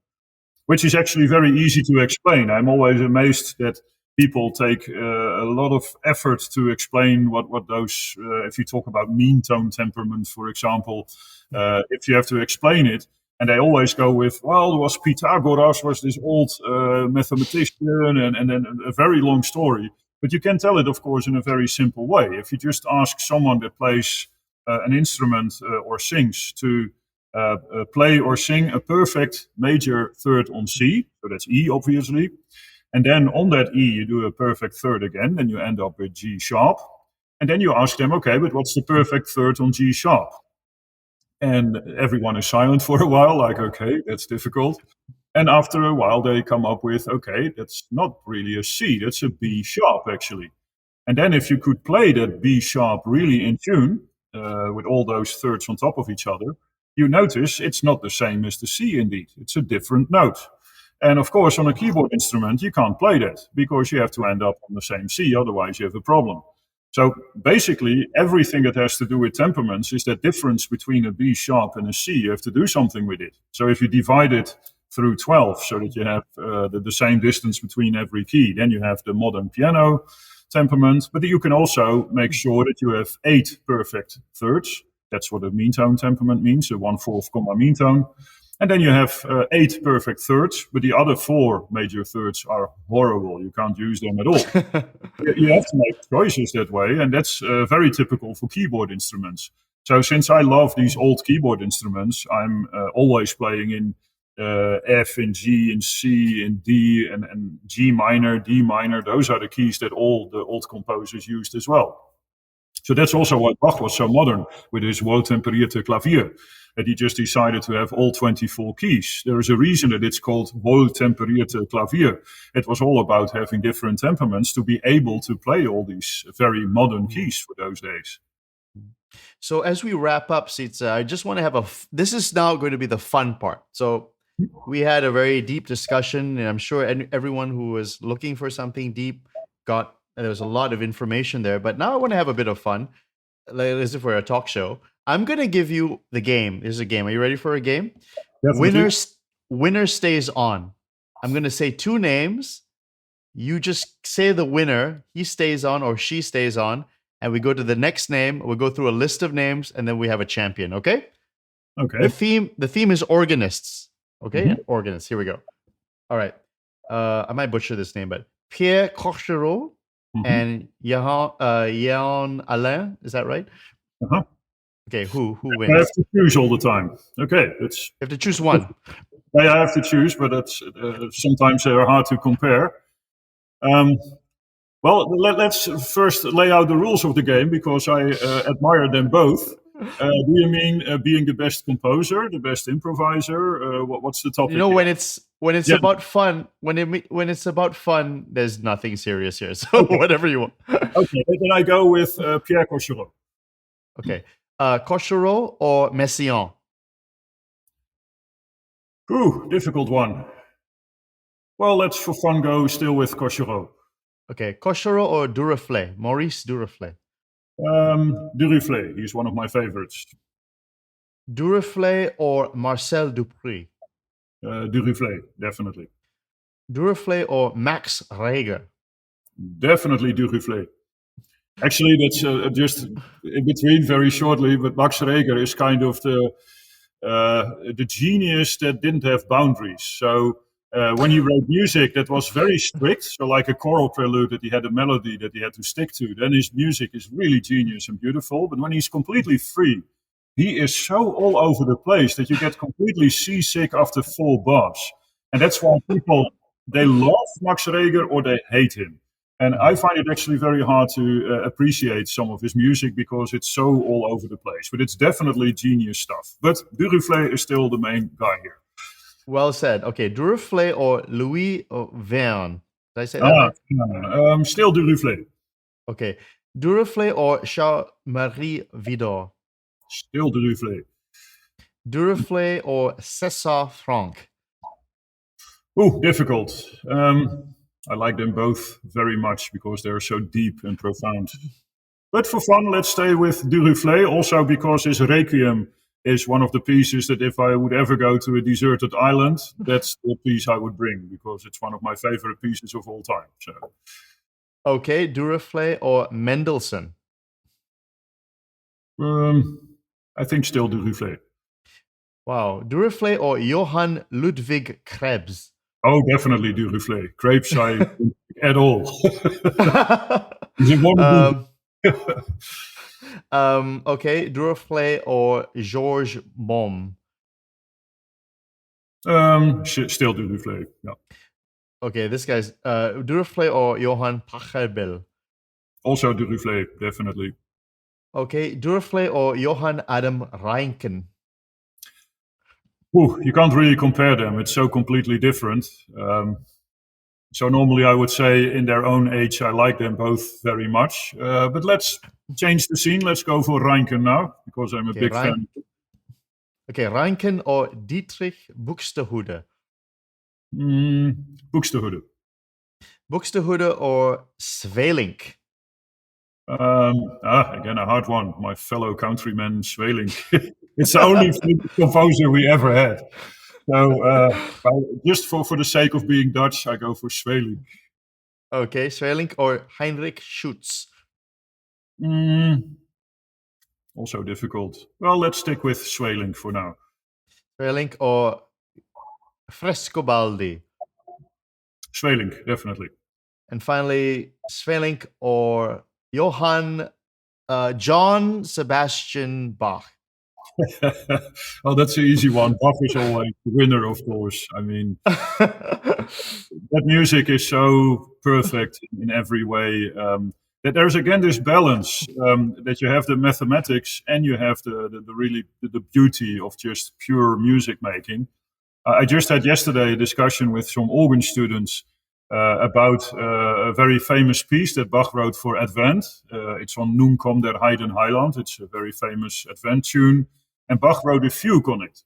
which is actually very easy to explain. I'm always amazed that people take a lot of effort to explain what those, if you talk about mean tone temperament, for example, if you have to explain it, and they always go with, well, there was Pythagoras, was this old mathematician, and then a very long story. But you can tell it, of course, in a very simple way. If you just ask someone that plays an instrument or sings to play or sing a perfect major third on C, so that's E, obviously, and then on that E, you do a perfect third again, and you end up with G sharp. And then you ask them, okay, but what's the perfect third on G sharp? And everyone is silent for a while, like, okay, that's difficult. And after a while, they come up with, okay, that's not really a C, that's a B sharp, actually. And then if you could play that B sharp really in tune, with all those thirds on top of each other, you notice it's not the same as the C indeed. It's a different note. And of course, on a keyboard instrument, you can't play that because you have to end up on the same C, otherwise you have a problem. So basically, everything that has to do with temperaments is that difference between a B sharp and a C. You have to do something with it. So if you divide it through 12 so that you have the same distance between every key, then you have the modern piano temperament. But you can also make sure that you have 8 perfect thirds. That's what a mean tone temperament means, a 1/4 comma mean tone. And then you have 8 perfect thirds, but the other 4 major thirds are horrible. You can't use them at all. You have to make choices that way, and that's very typical for keyboard instruments. So since I love these old keyboard instruments, I'm always playing in F, in G, in C, in D, and G minor, D minor. Those are the keys that all the old composers used as well. So that's also why Bach was so modern with his wohltemperierte Klavier. That he just decided to have all 24 keys. There is a reason that it's called wohltemperierte Klavier. It was all about having different temperaments to be able to play all these very modern keys for those days. So as we wrap up, Sietze, I just want to have this is now going to be the fun part. So we had a very deep discussion, and I'm sure everyone who was looking for something deep there was a lot of information there. But now I want to have a bit of fun, like as if we're a talk show. I'm going to give you the game. Here's a game. Are you ready for a game? Definitely. Winner stays on. I'm going to say 2 names. You just say the winner. He stays on or she stays on. And we go to the next name. We'll go through a list of names, and then we have a champion. Okay? Okay. The theme is organists. Okay? Mm-hmm. Organists. Here we go. All right. I might butcher this name, but Pierre Cochereau and Jean Alain. Is that right? Uh-huh. Okay, who wins? I have to choose all the time. Okay, you have to choose one. I have to choose, but that's sometimes they're hard to compare. Well, let's first lay out the rules of the game, because I admire them both. Do you mean being the best composer, the best improviser? What's the topic? When it's about fun, when it's about fun, there's nothing serious here. So okay. Whatever you want. Okay, then I go with Pierre Cochereau. Okay. Cochereau or Messiaen? Ooh, difficult one. Well, let's for fun go still with Cochereau. Okay, Cochereau or Duruflé? Maurice Duruflé? Duruflé, he's one of my favorites. Duruflé or Marcel Dupré? Duruflé, definitely. Duruflé or Max Reger? Definitely Duruflé. Actually, that's just in between very shortly, but Max Reger is kind of the genius that didn't have boundaries. So when he wrote music that was very strict, so like a choral prelude that he had a melody that he had to stick to, then his music is really genius and beautiful. But when he's completely free, he is so all over the place that you get completely seasick after 4 bars. And that's why people, they love Max Reger or they hate him. And I find it actually very hard to appreciate some of his music because it's so all over the place. But it's definitely genius stuff. But Duruflé is still the main guy here. Well said. Okay, Duruflé or Louis Verne. Did I say that right? Still Duruflé. Okay, Duruflé or Charles-Marie Widor. Still Duruflé. Duruflé or César Franck. Ooh, difficult. I like them both very much because they're so deep and profound. But for fun, let's stay with Duruflé, also because his Requiem is one of the pieces that if I would ever go to a deserted island, that's the piece I would bring because it's one of my favorite pieces of all time. So, okay, Duruflé or Mendelssohn? I think still Duruflé. Wow, Duruflé or Johann Ludwig Krebs? Oh, definitely Duruflé. Krebs, I don't at all. Okay, Duruflé or Georges Bom? Still Duruflé. Yeah. Okay, this guy's Duruflé or Johann Pachelbel? Also Duruflé, definitely. Okay, Duruflé or Johann Adam Reinken? Ooh, you can't really compare them. It's so completely different. So normally I would say in their own age, I like them both very much. But let's change the scene. Let's go for Reinken now, because I'm a big fan. Okay, Reinken or Dietrich Buxtehude? Buxtehude. Buxtehude or Sweelinck? Again, a hard one. My fellow countryman, Sweelinck. It's the only composer we ever had. So just for the sake of being Dutch, I go for Sweelinck. Okay, Sweelinck or Heinrich Schütz? Also difficult. Well, let's stick with Sweelinck for now. Sweelinck or Frescobaldi? Sweelinck, definitely. And finally, Sweelinck or Johann John Sebastian Bach? Oh, that's an easy one. Bach is always the winner, of course. I mean, that music is so perfect in every way. That there's again this balance that you have the mathematics and you have the beauty of just pure music making. I just had yesterday a discussion with some organ students about a very famous piece that Bach wrote for Advent. It's on Nun komm der Heiden Heiland. It's a very famous Advent tune. And Bach wrote a fugue on it.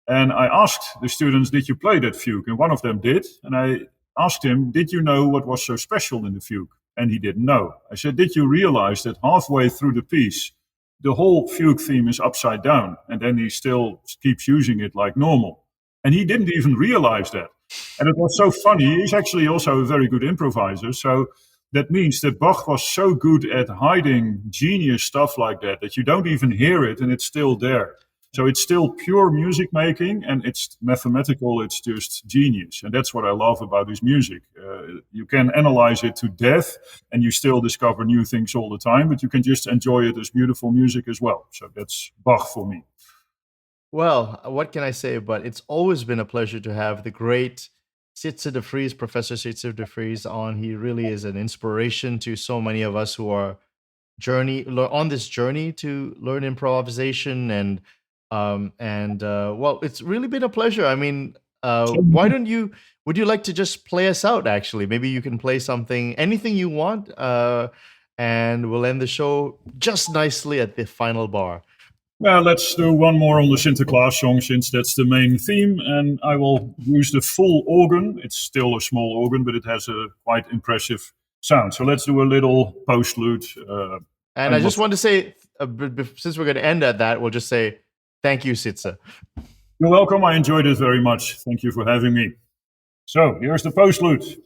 And I asked the students, did you play that fugue? And one of them did. And I asked him, did you know what was so special in the fugue? And he didn't know. I said, did you realize that halfway through the piece, the whole fugue theme is upside down? And then he still keeps using it like normal. And he didn't even realize that. And it was so funny. He's actually also a very good improviser. So that means that Bach was so good at hiding genius stuff like that you don't even hear it and it's still there. So it's still pure music making and it's mathematical. It's just genius. And that's what I love about his music. You can analyze it to death and you still discover new things all the time, but you can just enjoy it as beautiful music as well. So that's Bach for me. Well, what can I say? But it's always been a pleasure to have the great Sietze de Vries, Professor Sietze de Vries, on. He really is an inspiration to so many of us who are on this journey to learn improvisation. And well, it's really been a pleasure. I mean, would you like to just play us out? Actually, maybe you can play anything you want, and we'll end the show just nicely at the final bar. Well, let's do one more on the Sinterklaas song since that's the main theme. And I will use the full organ. It's still a small organ, but it has a quite impressive sound. So let's do a little postlude. And I just want to say, since we're going to end at that, we'll just say, thank you, Sietze. You're welcome. I enjoyed it very much. Thank you for having me. So here's the postlude.